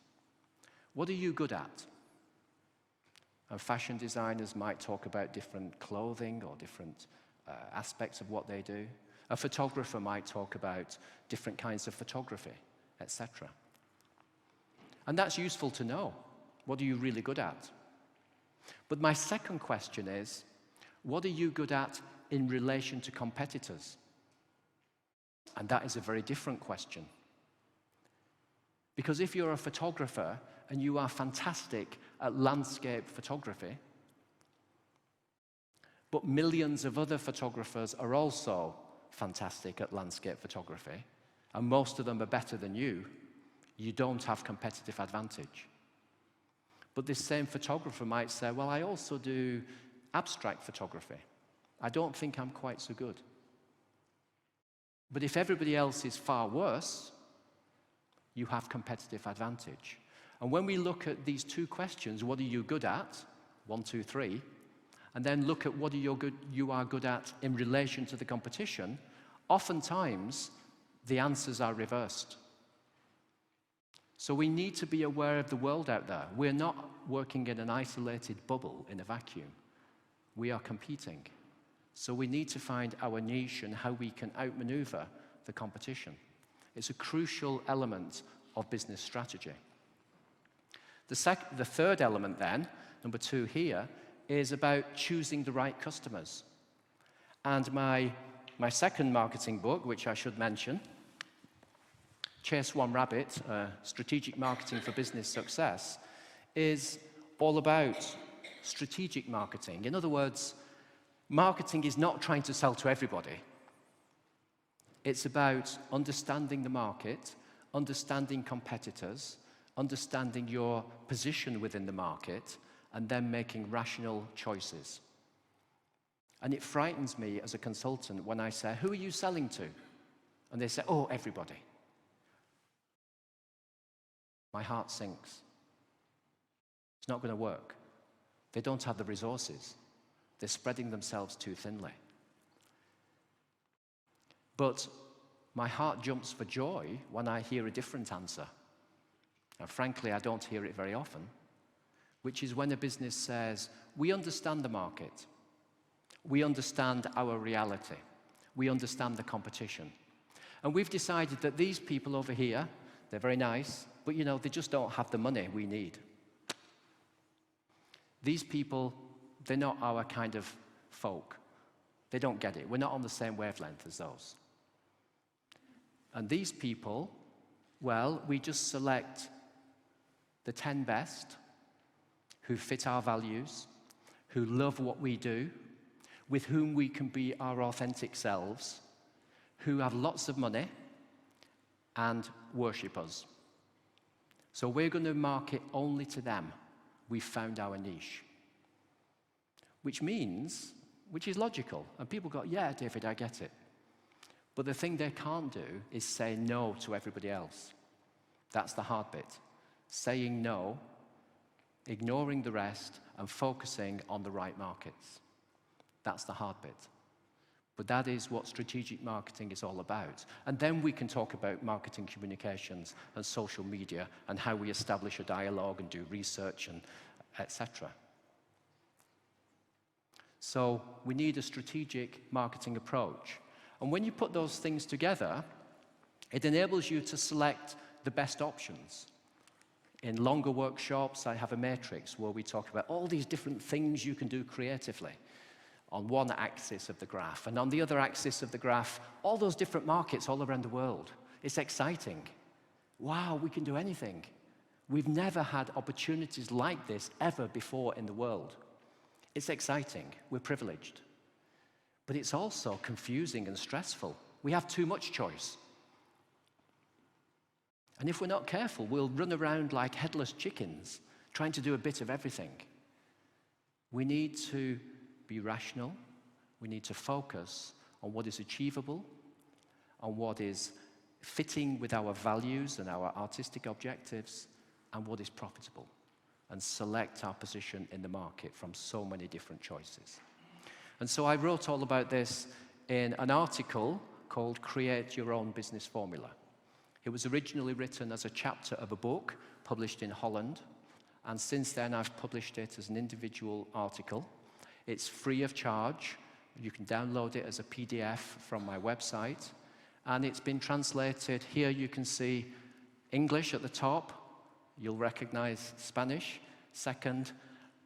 What are you good at? And fashion designers might talk about different clothing or different aspects of what they do. A photographer might talk about different kinds of photography, etc. And that's useful to know. What are you really good at? But my second question is, what are you good at in relation to competitors? And that is a very different question. Because if you're a photographer and you are fantastic at landscape photography, but millions of other photographers are also fantastic at landscape photography, and most of them are better than you, you don't have competitive advantage. But this same photographer might say, well, I also do abstract photography. I don't think I'm quite so good. But if everybody else is far worse, you have competitive advantage. And when we look at these 2 questions, what are you good at? 1, 2, 3. And then look at what you are good at in relation to the competition, oftentimes the answers are reversed. So we need to be aware of the world out there. We're not working in an isolated bubble in a vacuum. We are competing. So we need to find our niche and how we can outmaneuver the competition. It's a crucial element of business strategy. The third element then, number 2 here, is about choosing the right customers. And my second marketing book, which I should mention, Chase One Rabbit, Strategic Marketing for Business Success, is all about strategic marketing. In other words, marketing is not trying to sell to everybody. It's about understanding the market, understanding competitors, understanding your position within the market, and then making rational choices. And it frightens me as a consultant when I say, who are you selling to? And they say, oh, everybody. My heart sinks. It's not going to work. They don't have the resources. They're spreading themselves too thinly. But my heart jumps for joy when I hear a different answer. And frankly, I don't hear it very often. which is when a business says, we understand the market, we understand our reality, we understand the competition. And we've decided that these people over here, they're very nice, but you know, they just don't have the money we need. These people, they're not our kind of folk. They don't get it. We're not on the same wavelength as those. And these people, well, we just select the 10 best who fit our values, who love what we do, with whom we can be our authentic selves, who have lots of money and worship us. So we're going to market only to them. We've found our niche. Which means, which is logical, and people go, yeah, David, I get it. But the thing they can't do is say no to everybody else. That's the hard bit. Saying no, ignoring the rest, and focusing on the right markets. That's the hard bit. But that is what strategic marketing is all about. And then we can talk about marketing communications and social media and how we establish a dialogue and do research and etc. So we need a strategic marketing approach. And when you put those things together, it enables you to select the best options. In longer workshops, I have a matrix where we talk about all these different things you can do creatively on one axis of the graph. And on the other axis of the graph, all those different markets all around the world. It's exciting. Wow, we can do anything. We've never had opportunities like this ever before in the world. It's exciting. We're privileged. But it's also confusing and stressful. We have too much choice. And if we're not careful, we'll run around like headless chickens, trying to do a bit of everything. We need to be rational. We need to focus on what is achievable, on what is fitting with our values and our artistic objectives, and what is profitable, and select our position in the market from so many different choices. And so I wrote all about this in an article called Create Your Own Business Formula. It was originally written as a chapter of a book published in Holland, and since then I've published it as an individual article. It's free of charge. You can download it as a PDF from my website, and it's been translated. Here you can see English at the top. You'll recognize Spanish second,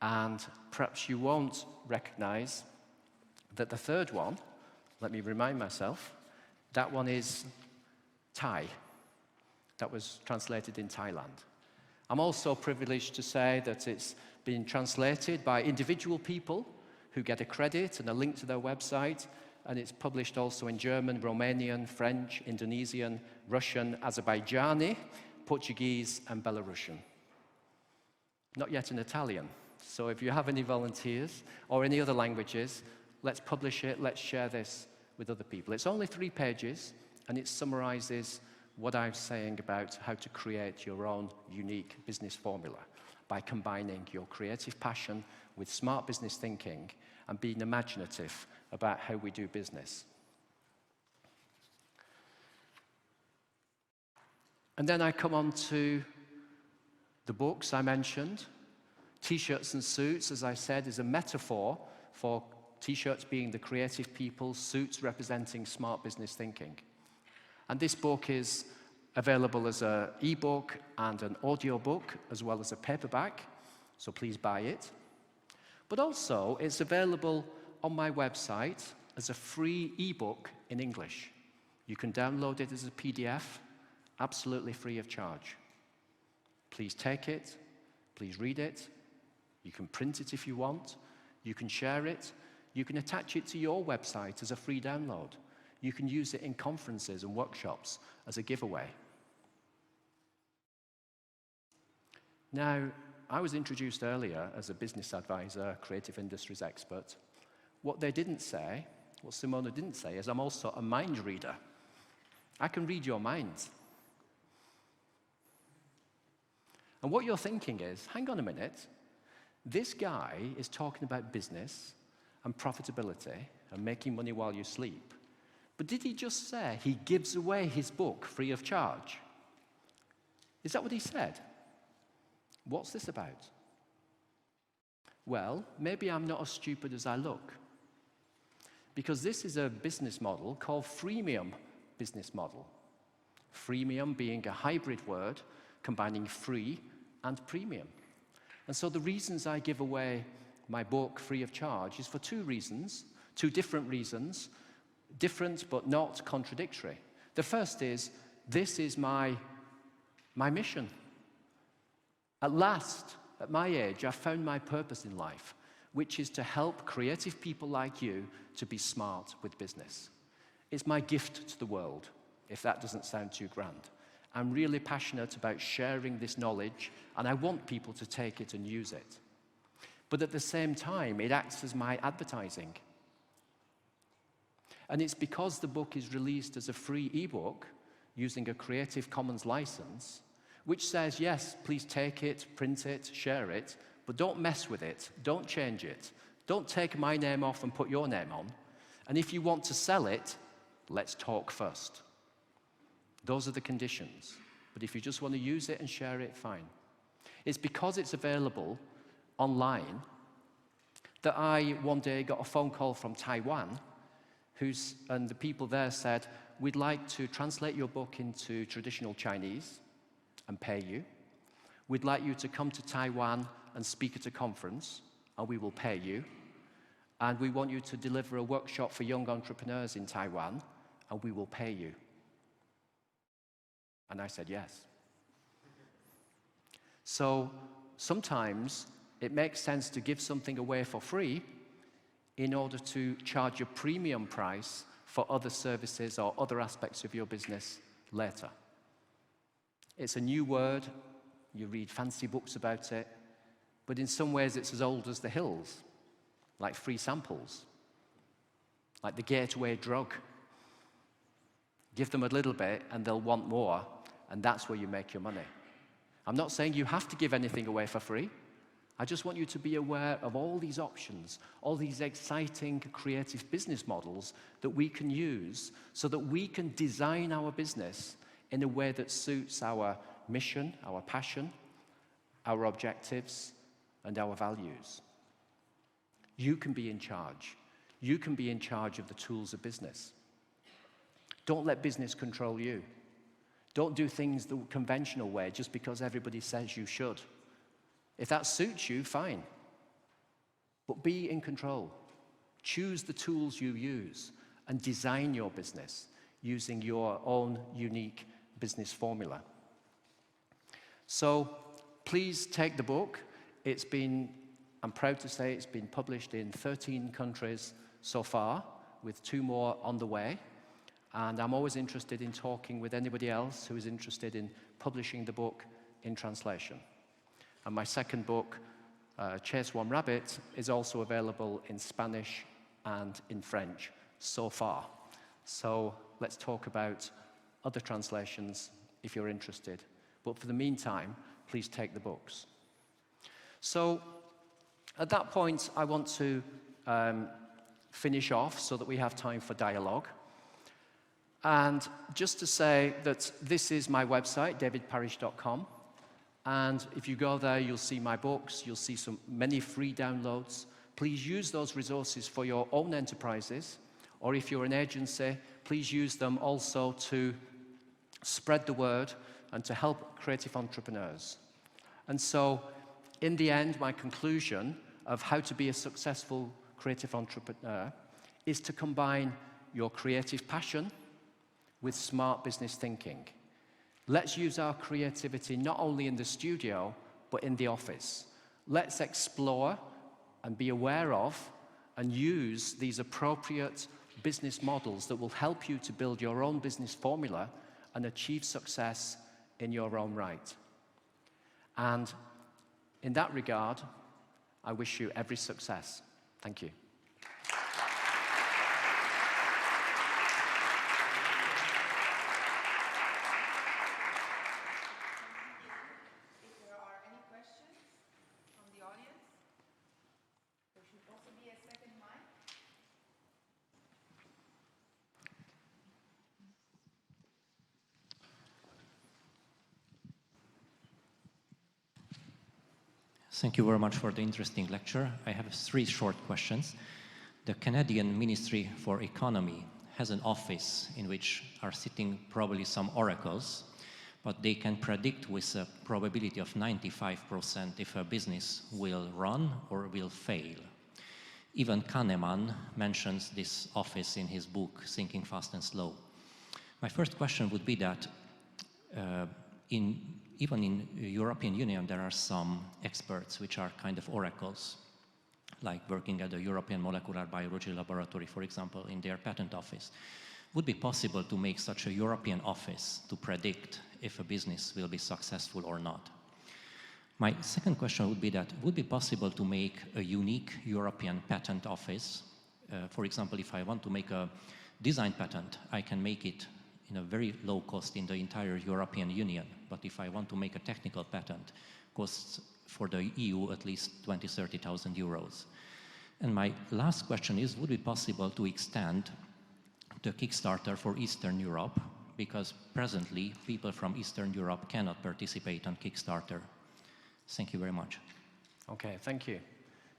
and perhaps you won't recognize that the third one, let me remind myself, that one is Thai. That was translated in Thailand. I'm also privileged to say that it's been translated by individual people who get a credit and a link to their website, and it's published also in German, Romanian, French, Indonesian, Russian, Azerbaijani, Portuguese, and Belarusian. Not yet in Italian. So if you have any volunteers or any other languages, let's publish it, let's share this with other people. It's only 3 pages, and it summarizes what I'm saying about how to create your own unique business formula by combining your creative passion with smart business thinking and being imaginative about how we do business. And then I come on to the books I mentioned. T-shirts and suits, as I said, is a metaphor for T-shirts being the creative people, suits representing smart business thinking. And this book is available as an e-book and an audio book, as well as a paperback, so please buy it. But also, it's available on my website as a free e-book in English. You can download it as a PDF, absolutely free of charge. Please take it, please read it. You can print it if you want. You can share it. You can attach it to your website as a free download. You can use it in conferences and workshops as a giveaway. Now, I was introduced earlier as a business advisor, creative industries expert. What they didn't say, what Simona didn't say, is I'm also a mind reader. I can read your minds. And what you're thinking is, hang on a minute, this guy is talking about business and profitability and making money while you sleep. But did he just say he gives away his book free of charge? Is that what he said? What's this about? Well, maybe I'm not as stupid as I look. Because this is a business model called freemium business model. Freemium being a hybrid word combining free and premium. And so the reasons I give away my book free of charge is for two reasons, two different reasons, different but not contradictory. The first is, this is my mission. At last, at my age, I've found my purpose in life, which is to help creative people like you to be smart with business. It's my gift to the world, if that doesn't sound too grand. I'm really passionate about sharing this knowledge, and I want people to take it and use it. But at the same time, it acts as my advertising. And it's because the book is released as a free ebook using a Creative Commons license, which says, yes, please take it, print it, share it, but don't mess with it, don't change it, don't take my name off and put your name on. And if you want to sell it, let's talk first. Those are the conditions. But if you just want to use it and share it, fine. It's because it's available online that I one day got a phone call from Taiwan, and the people there said, we'd like to translate your book into traditional Chinese and pay you. We'd like you to come to Taiwan and speak at a conference, and we will pay you. And we want you to deliver a workshop for young entrepreneurs in Taiwan, and we will pay you. And I said yes. So sometimes it makes sense to give something away for free in order to charge a premium price for other services or other aspects of your business later. It's a new word. You read fancy books about it. But in some ways, it's as old as the hills, like free samples, like the gateway drug. Give them a little bit, and they'll want more, and that's where you make your money. I'm not saying you have to give anything away for free. I just want you to be aware of all these options, all these exciting creative business models that we can use so that we can design our business in a way that suits our mission, our passion, our objectives, and our values. You can be in charge. You can be in charge of the tools of business. Don't let business control you. Don't do things the conventional way just because everybody says you should. If that suits you, fine. But be in control. Choose the tools you use and design your business using your own unique business formula. So please take the book. I'm proud to say it's been published in 13 countries so far, with 2 more on the way. And I'm always interested in talking with anybody else who is interested in publishing the book in translation. And my second book, Chase One Rabbit, is also available in Spanish and in French so far. So let's talk about other translations if you're interested. But for the meantime, please take the books. So at that point, I want to finish off so that we have time for dialogue. And just to say that this is my website, davidparish.com. And if you go there, you'll see my books, you'll see many free downloads. Please use those resources for your own enterprises, or if you're an agency, please use them also to spread the word and to help creative entrepreneurs. And so, in the end, my conclusion of how to be a successful creative entrepreneur is to combine your creative passion with smart business thinking. Let's use our creativity not only in the studio, but in the office. Let's explore and be aware of and use these appropriate business models that will help you to build your own business formula and achieve success in your own right. And in that regard, I wish you every success. Thank you. Thank you very much for the interesting lecture. I have 3 short questions. The Canadian Ministry for Economy has an office in which are sitting probably some oracles, but they can predict with a probability of 95% if a business will run or will fail. Even Kahneman mentions this office in his book, Thinking Fast and Slow. My first question would be that even in the European Union, there are some experts which are kind of oracles, like working at the European Molecular Biology Laboratory, for example, in their patent office. Would it be possible to make such a European office to predict if a business will be successful or not? My second question would be that, would it be possible to make a unique European patent office? For example, if I want to make a design patent, I can make it in a very low cost in the entire European Union. But if I want to make a technical patent, costs for the EU at least 20,000–30,000 euros. And my last question is, would it be possible to extend the Kickstarter for Eastern Europe? Because presently, people from Eastern Europe cannot participate on Kickstarter. Thank you very much. Okay, thank you.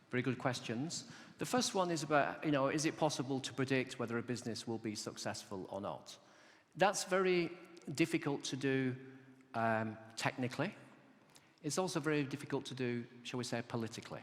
Very good questions. The first one is about, is it possible to predict whether a business will be successful or not? That's very difficult to do technically. It's also very difficult to do, shall we say, politically.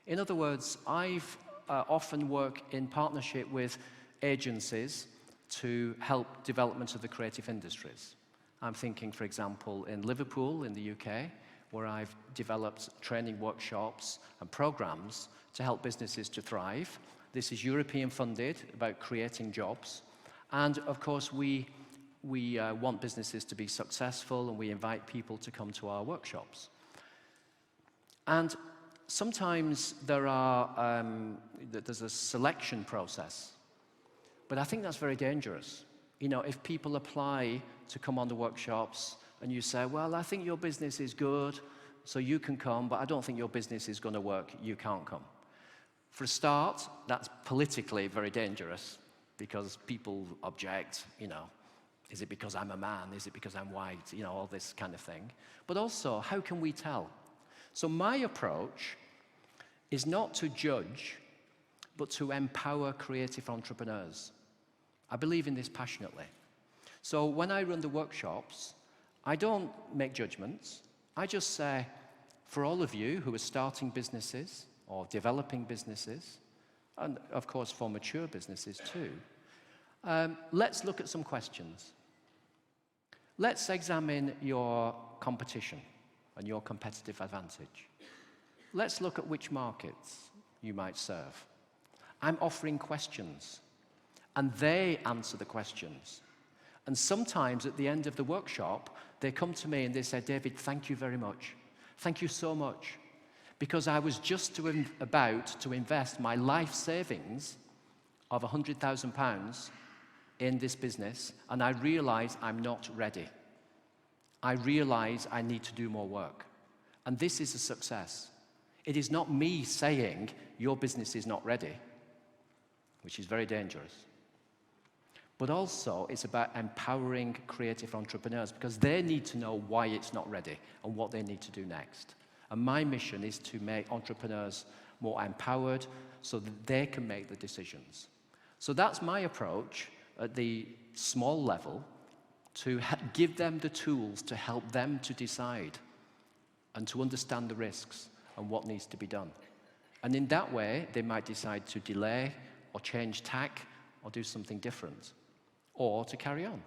In other words, I've often worked in partnership with agencies to help development of the creative industries. I'm thinking, for example, in Liverpool in the UK, where I've developed training workshops and programs to help businesses to thrive. This is European funded, about creating jobs. And of course, we want businesses to be successful, and we invite people to come to our workshops. And sometimes there's a selection process, but I think that's very dangerous. If people apply to come on the workshops and you say, well, I think your business is good, so you can come, but I don't think your business is going to work, you can't come. For a start, that's politically very dangerous, because people object, is it because I'm a man? Is it because I'm white? All this kind of thing. But also, how can we tell? So my approach is not to judge, but to empower creative entrepreneurs. I believe in this passionately. So when I run the workshops, I don't make judgments. I just say, for all of you who are starting businesses or developing businesses, and of course for mature businesses too, let's look at some questions. Let's examine your competition and your competitive advantage. Let's look at which markets you might serve. I'm offering questions, and they answer the questions. And sometimes at the end of the workshop, they come to me and they say, David, thank you very much. Thank you so much. Because I was just about to invest my life savings of £100,000 in this business, and I realize I'm not ready. I realize I need to do more work. And this is a success. It is not me saying your business is not ready, which is very dangerous. But also, it's about empowering creative entrepreneurs, because they need to know why it's not ready and what they need to do next. And my mission is to make entrepreneurs more empowered so that they can make the decisions. So that's my approach at the small level, to give them the tools to help them to decide and to understand the risks and what needs to be done. And in that way, they might decide to delay or change tack or do something different, or to carry on.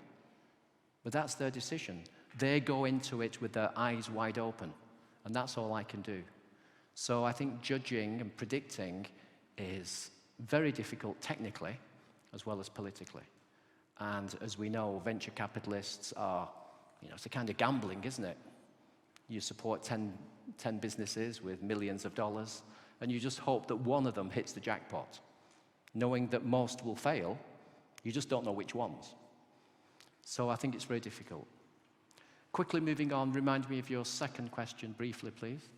But that's their decision. They go into it with their eyes wide open, and that's all I can do. So I think judging and predicting is very difficult technically as well as politically. And as we know, venture capitalists are, it's a kind of gambling, isn't it? You support 10 businesses with millions of dollars, and you just hope that one of them hits the jackpot. Knowing that most will fail, you just don't know which ones. So I think it's very difficult. Quickly moving on, remind me of your second question briefly, please.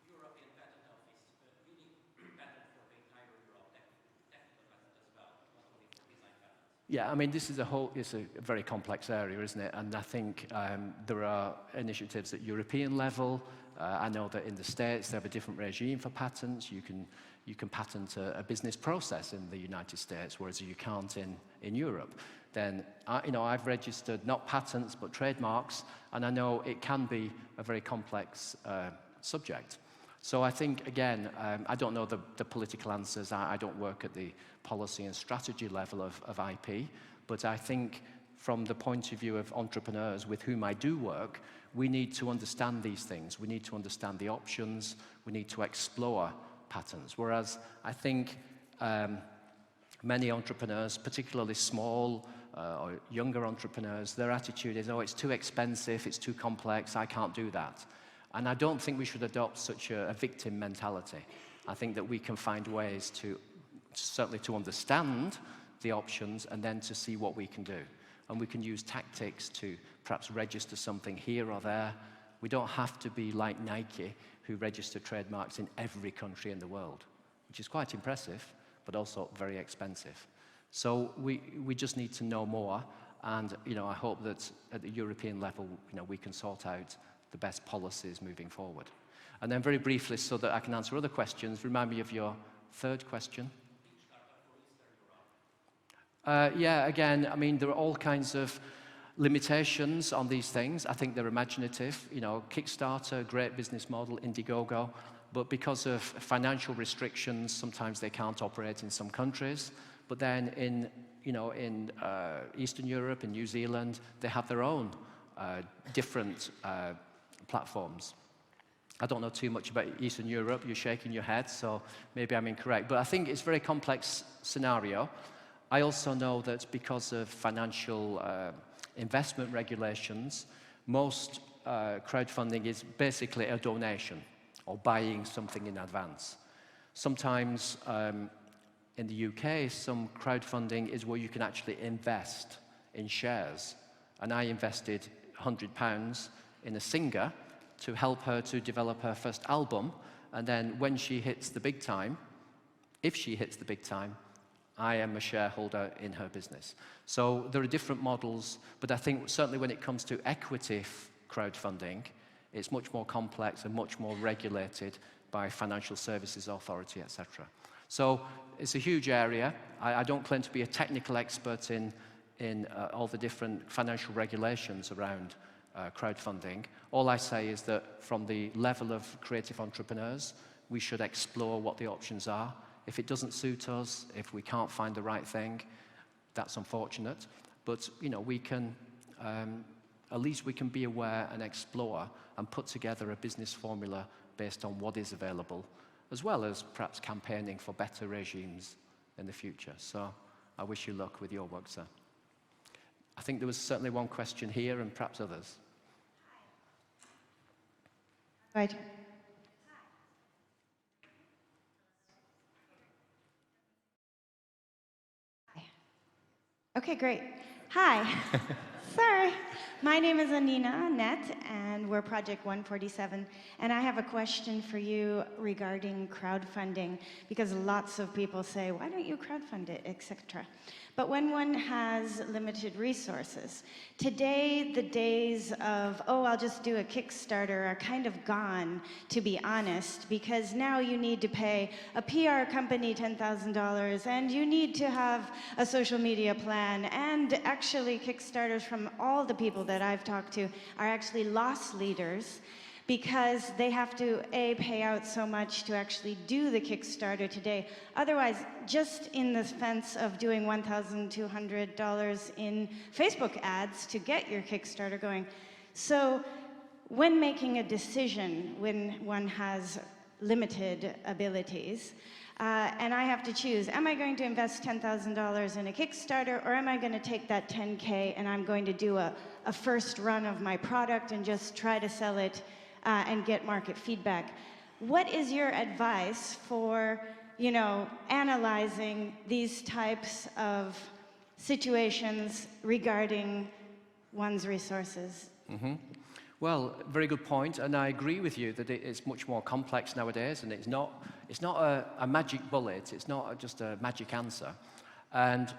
European Patent Office, really patent for the entire Europe, technical patent as well, not only for design patents. Yeah, I mean, this is it's a very complex area, isn't it? And I think there are initiatives at European level. I know that in the States they have a different regime for patents. You can patent a business process in the United States, whereas you can't in Europe. Then, I've registered not patents but trademarks, and I know it can be a very complex subject. So I think, again, I don't know the political answers. I don't work at the policy and strategy level of IP, but I think from the point of view of entrepreneurs with whom I do work, we need to understand these things. We need to understand the options. We need to explore patents. Whereas I think many entrepreneurs, particularly small or younger entrepreneurs, their attitude is, oh, it's too expensive, it's too complex, I can't do that. And I don't think we should adopt such a victim mentality. I think that we can find ways to certainly to understand the options and then to see what we can do. And we can use tactics to perhaps register something here or there. We don't have to be like Nike, who register trademarks in every country in the world, which is quite impressive, but also very expensive. So we just need to know more, and I hope that at the European level, we can sort out the best policies moving forward. And then very briefly, so that I can answer other questions, remind me of your third question. Yeah, again, I mean, there are all kinds of limitations on these things. I think they're imaginative. Kickstarter, great business model, Indiegogo, but because of financial restrictions, sometimes they can't operate in some countries. But then in Eastern Europe, in New Zealand, they have their own different platforms. I don't know too much about Eastern Europe. You're shaking your head, so maybe I'm incorrect. But I think it's a very complex scenario. I also know that because of financial investment regulations, most crowdfunding is basically a donation or buying something in advance. Sometimes in the UK, some crowdfunding is where you can actually invest in shares. And I invested £100 in a singer to help her to develop her first album. And then when she hits the big time, if she hits the big time, I am a shareholder in her business. So there are different models, but I think certainly when it comes to equity crowdfunding, it's much more complex and much more regulated by Financial Services Authority, etc. So it's a huge area. I don't claim to be a technical expert in all the different financial regulations around crowdfunding. All I say is that from the level of creative entrepreneurs, we should explore what the options are. If it doesn't suit us, if we can't find the right thing, that's unfortunate. But we can, at least we can be aware and explore and put together a business formula based on what is available, as well as perhaps campaigning for better regimes in the future. So I wish you luck with your work, sir. I think there was certainly one question here and perhaps others. Right. Okay, great. Hi. Sorry. My name is Anina Net, and we're Project 147. And I have a question for you regarding crowdfunding, because lots of people say, why don't you crowdfund it, etc. But when one has limited resources, today the days of, oh, I'll just do a Kickstarter are kind of gone, to be honest, because now you need to pay a PR company $10,000, and you need to have a social media plan, and actually Kickstarters from all the people that I've talked to are actually loss leaders, because they have to, A, pay out so much to actually do the Kickstarter today. Otherwise, just in the fence of doing $1,200 in Facebook ads to get your Kickstarter going. So when making a decision, when one has limited abilities, and I have to choose, am I going to invest $10,000 in a Kickstarter, or am I going to take that 10K and I'm going to do a first run of my product and just try to sell it and get market feedback? What is your advice for, analyzing these types of situations regarding one's resources? Mm-hmm. Well, very good point, and I agree with you that it's much more complex nowadays, and it's not a magic bullet, it's not just a magic answer. And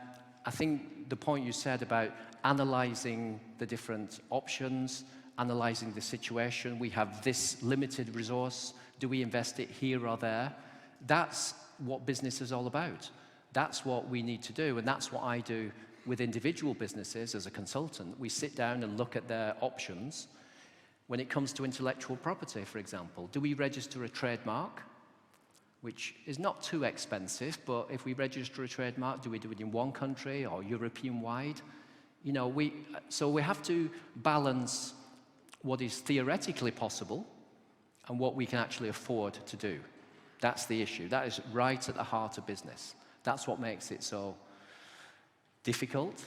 I think the point you said about analyzing the different options, analyzing the situation, we have this limited resource, do we invest it here or there? That's what business is all about. That's what we need to do, and that's what I do with individual businesses as a consultant. We sit down and look at their options. When it comes to intellectual property, for example, do we register a trademark, which is not too expensive, but if we register a trademark, do we do it in one country or European-wide? You know, so we have to balance what is theoretically possible and what we can actually afford to do. That's the issue. That is right at the heart of business. That's what makes it so difficult,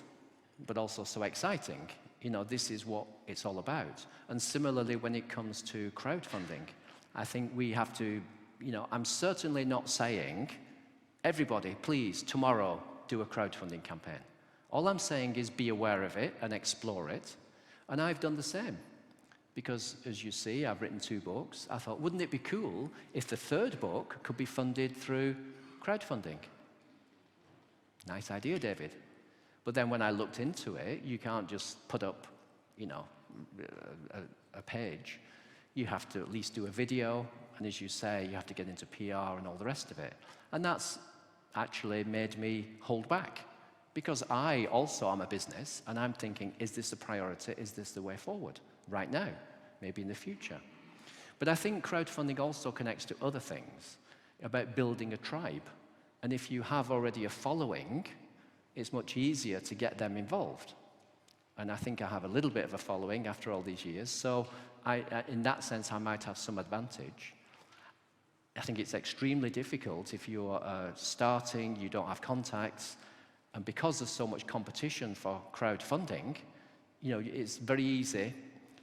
but also so exciting. You know, this is what it's all about. And similarly, when it comes to crowdfunding, I think we have to, you know, I'm certainly not saying, everybody, please, tomorrow, do a crowdfunding campaign. All I'm saying is be aware of it and explore it. And I've done the same. Because, as you see, I've written 2 books. I thought, wouldn't it be cool if the 3rd book could be funded through crowdfunding? Nice idea, David. But then when I looked into it, you can't just put up, you know, a page. You have to at least do a video, and as you say, you have to get into PR and all the rest of it. And that's actually made me hold back, because I also am a business, and I'm thinking, is this a priority? Is this the way forward? Right now, maybe in the future. But I think crowdfunding also connects to other things, about building a tribe. And if you have already a following, it's much easier to get them involved. And I think I have a little bit of a following after all these years, so in that sense, I might have some advantage. I think it's extremely difficult if you're starting, you don't have contacts, and because there's so much competition for crowdfunding, you know, it's very easy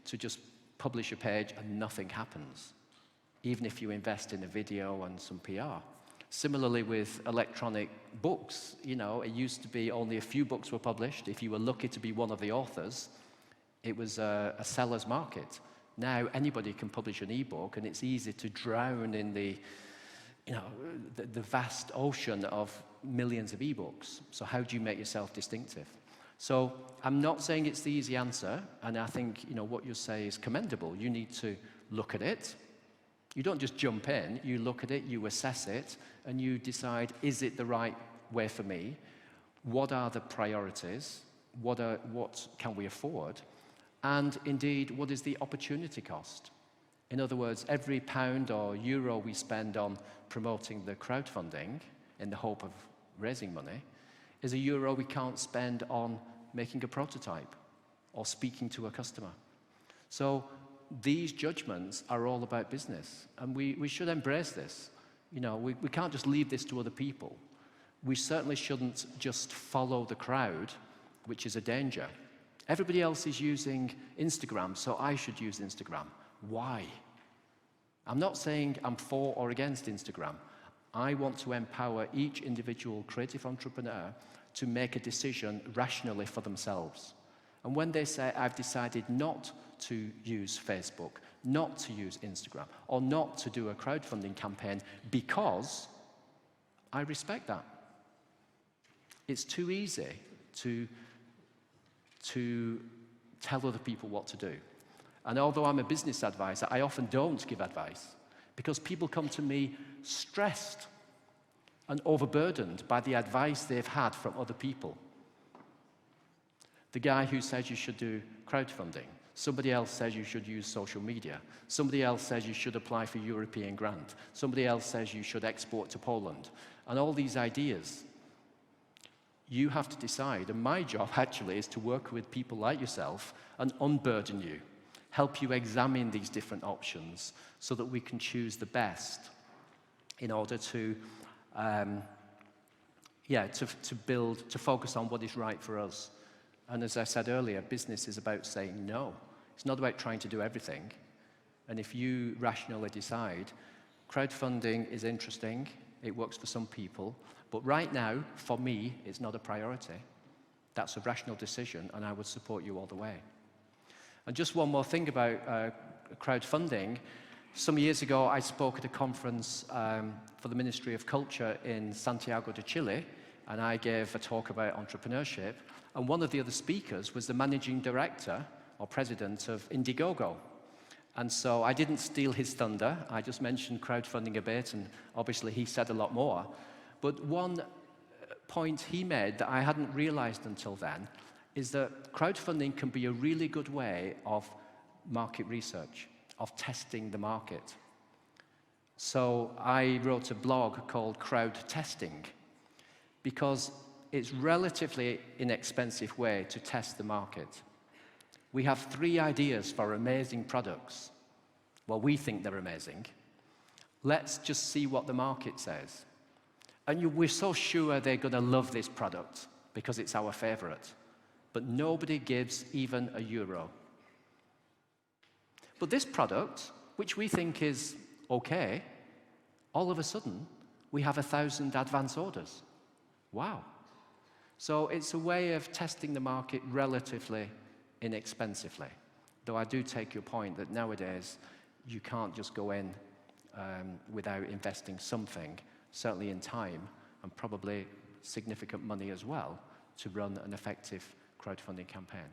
to just publish a page and nothing happens, even if you invest in a video and some PR. Similarly with electronic books, you know, it used to be only a few books were published. If you were lucky to be one of the authors, it was a seller's market. Now anybody can publish an ebook, and it's easy to drown in the, you know, the vast ocean of millions of ebooks. So how do you make yourself distinctive? So I'm not saying it's the easy answer, and I think, you know, what you say is commendable. You need to look at it. You don't just jump in, you look at it, you assess it, and you decide, is it the right way for me? What are the priorities? What can we afford? And indeed, what is the opportunity cost? In other words, every pound or euro we spend on promoting the crowdfunding in the hope of raising money is a euro we can't spend on making a prototype or speaking to a customer. So these judgments are all about business, and we should embrace this. You know, we can't just leave this to other people. We certainly shouldn't just follow the crowd, which is a danger. Everybody else is using Instagram, so I should use Instagram. Why? I'm not saying I'm for or against Instagram. I want to empower each individual creative entrepreneur to make a decision rationally for themselves. And when they say, I've decided not to use Facebook, not to use Instagram, or not to do a crowdfunding campaign because I respect that. It's too easy to tell other people what to do. And although I'm a business advisor, I often don't give advice because people come to me stressed and overburdened by the advice they've had from other people. The guy who says you should do crowdfunding, somebody else says you should use social media, somebody else says you should apply for European grant, somebody else says you should export to Poland, and all these ideas. You have to decide, and my job actually is to work with people like yourself and unburden you, help you examine these different options so that we can choose the best in order to focus on what is right for us. And as I said earlier, business is about saying no. It's not about trying to do everything. And if you rationally decide, crowdfunding is interesting, it works for some people, but right now, for me, it's not a priority. That's a rational decision, and I would support you all the way. And just one more thing about crowdfunding. Some years ago, I spoke at a conference for the Ministry of Culture in Santiago de Chile, and I gave a talk about entrepreneurship, and one of the other speakers was the managing director or president of Indiegogo. And so I didn't steal his thunder, I just mentioned crowdfunding a bit, and obviously he said a lot more. But one point he made that I hadn't realized until then is that crowdfunding can be a really good way of market research, of testing the market. So I wrote a blog called Crowd Testing, because it's relatively inexpensive way to test the market. We have 3 ideas for amazing products. Well, we think they're amazing. Let's just see what the market says. And we're so sure they're going to love this product because it's our favorite. But nobody gives even €1. But this product, which we think is okay, all of a sudden, we have 1,000 advance orders. Wow. So it's a way of testing the market relatively inexpensively. Though I do take your point that nowadays, you can't just go in without investing something, certainly in time, and probably significant money as well, to run an effective crowdfunding campaign.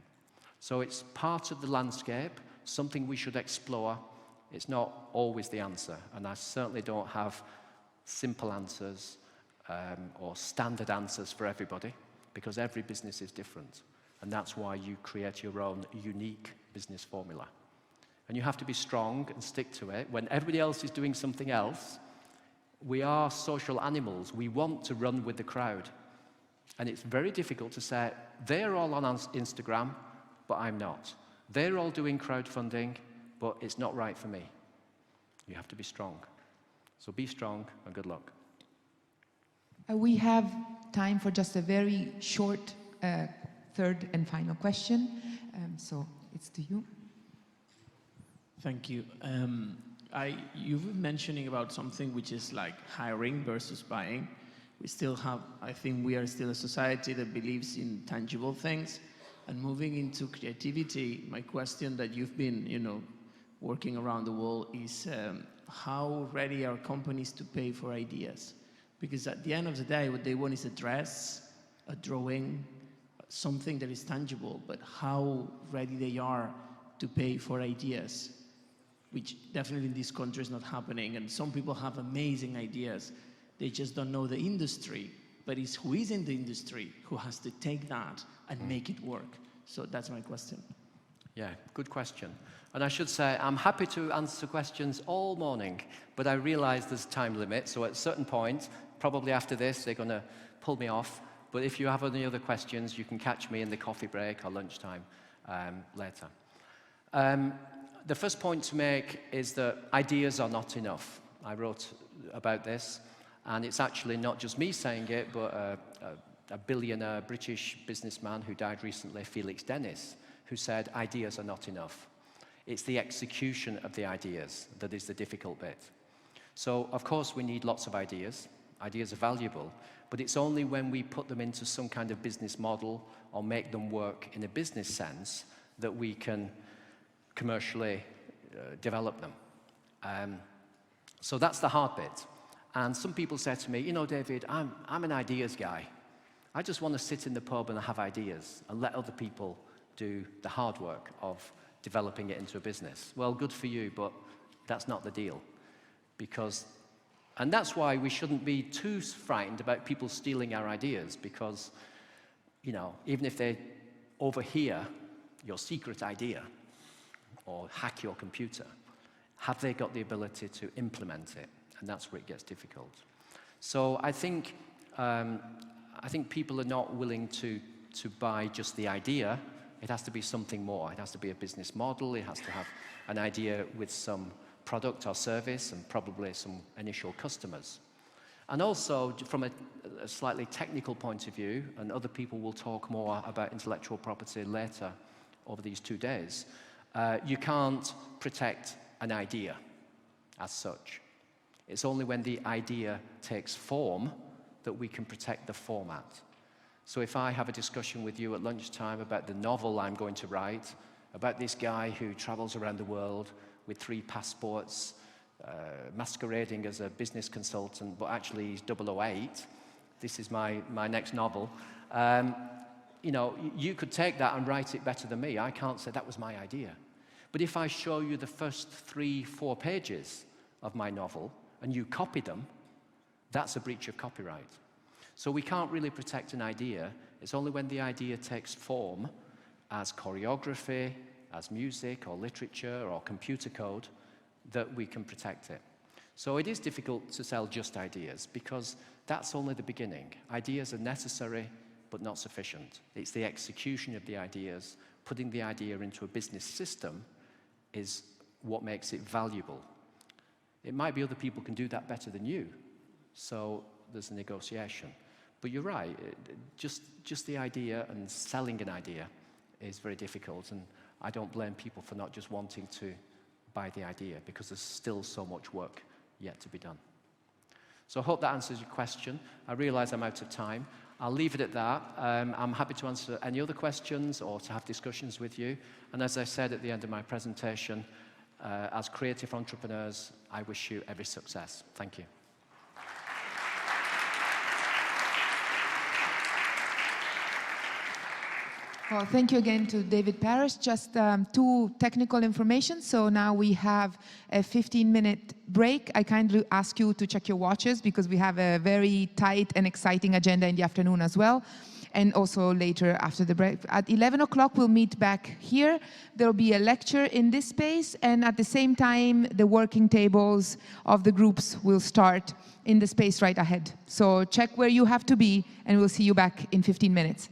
So it's part of the landscape, something we should explore. It's not always the answer, and I certainly don't have simple answers or standard answers for everybody, because every business is different, and that's why you create your own unique business formula. And you have to be strong and stick to it. When everybody else is doing something else, we are social animals. We want to run with the crowd. And it's very difficult to say, they're all on Instagram, but I'm not. They're all doing crowdfunding, but it's not right for me. You have to be strong. So be strong and good luck. We have time for just a very short third and final question. So it's to you. Thank you. You've been mentioning about something which is like hiring versus buying. We still have, I think we are still a society that believes in tangible things. And moving into creativity, my question that you've been, working around the world is how ready are companies to pay for ideas? Because at the end of the day, what they want is a dress, a drawing, something that is tangible, but how ready they are to pay for ideas, which definitely in this country is not happening. And some people have amazing ideas. They just don't know the industry, but it's who is in the industry who has to take that and make it work. So that's my question. Yeah, good question. And I should say, I'm happy to answer questions all morning, but I realize there's a time limit. So at a certain point, probably after this, they're going to pull me off. But if you have any other questions, you can catch me in the coffee break or lunchtime later. The first point to make is that ideas are not enough. I wrote about this, and it's actually not just me saying it, but a billionaire British businessman who died recently, Felix Dennis, who said ideas are not enough. It's the execution of the ideas that is the difficult bit. So, of course, we need lots of ideas. Ideas are valuable, but it's only when we put them into some kind of business model or make them work in a business sense that we can commercially develop them. So that's the hard bit. And some people say to me, David, I'm an ideas guy. I just want to sit in the pub and have ideas and let other people do the hard work of developing it into a business. Well, good for you, but that's not the deal. And that's why we shouldn't be too frightened about people stealing our ideas, because, even if they overhear your secret idea or hack your computer, have they got the ability to implement it? And that's where it gets difficult. So I think people are not willing to buy just the idea. It has to be something more. It has to be a business model. It has to have an idea with some product or service and probably some initial customers. And also, from a slightly technical point of view, and other people will talk more about intellectual property later over these 2 days, you can't protect an idea as such. It's only when the idea takes form that we can protect the format. So if I have a discussion with you at lunchtime about the novel I'm going to write, about this guy who travels around the world with 3 passports, masquerading as a business consultant, but actually he's 008, this is my next novel. You know, you could take that and write it better than me. I can't say that was my idea. But if I show you the first 3-4 pages of my novel and you copy them, that's a breach of copyright. So we can't really protect an idea. It's only when the idea takes form as choreography, as music or literature or computer code that we can protect it. So it is difficult to sell just ideas because that's only the beginning. Ideas are necessary but not sufficient. It's the execution of the ideas, putting the idea into a business system is what makes it valuable. It might be other people can do that better than you, so there's a negotiation. But you're right, just the idea and selling an idea is very difficult, and I don't blame people for not just wanting to buy the idea because there's still so much work yet to be done. So I hope that answers your question. I realize I'm out of time. I'll leave it at that. I'm happy to answer any other questions or to have discussions with you. And as I said at the end of my presentation, as creative entrepreneurs, I wish you every success. Thank you. Well, thank you again to David Parrish. Just 2 technical information. So now we have a 15-minute break. I kindly ask you to check your watches because we have a very tight and exciting agenda in the afternoon as well, and also later after the break. At 11 o'clock, we'll meet back here. There'll be a lecture in this space, and at the same time, the working tables of the groups will start in the space right ahead. So check where you have to be, and we'll see you back in 15 minutes.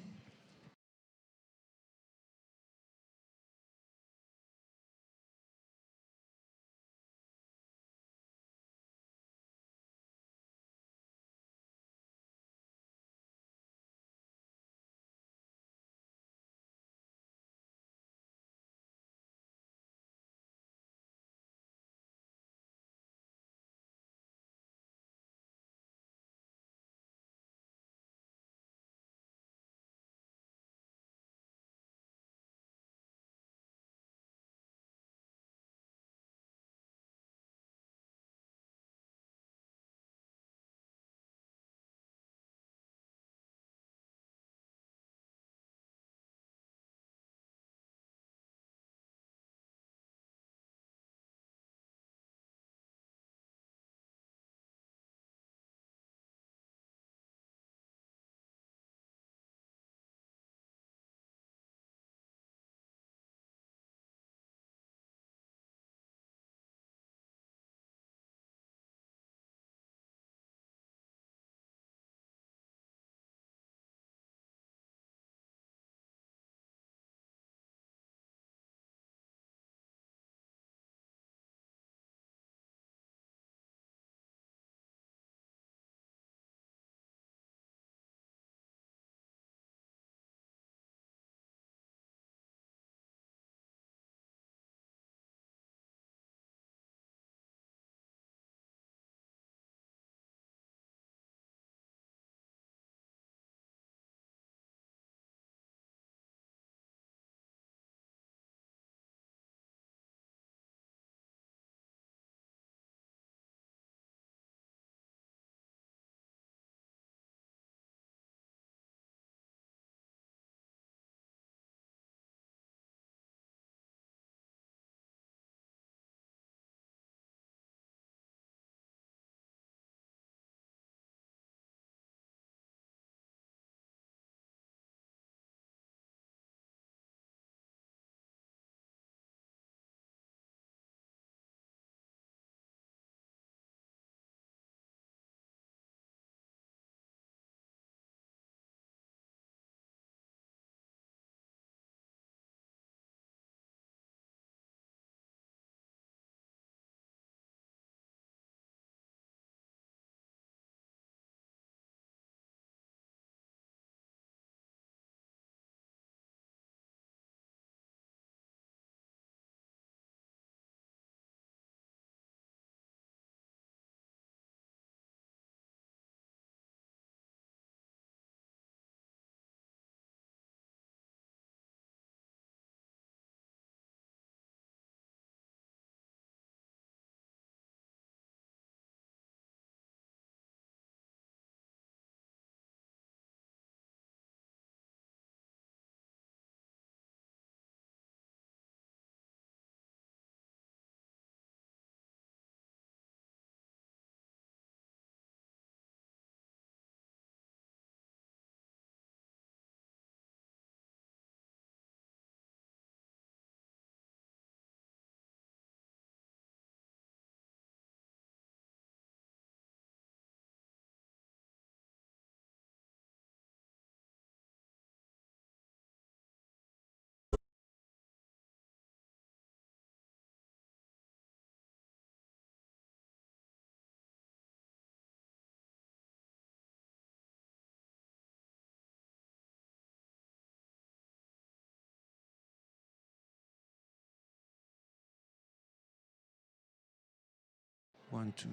want to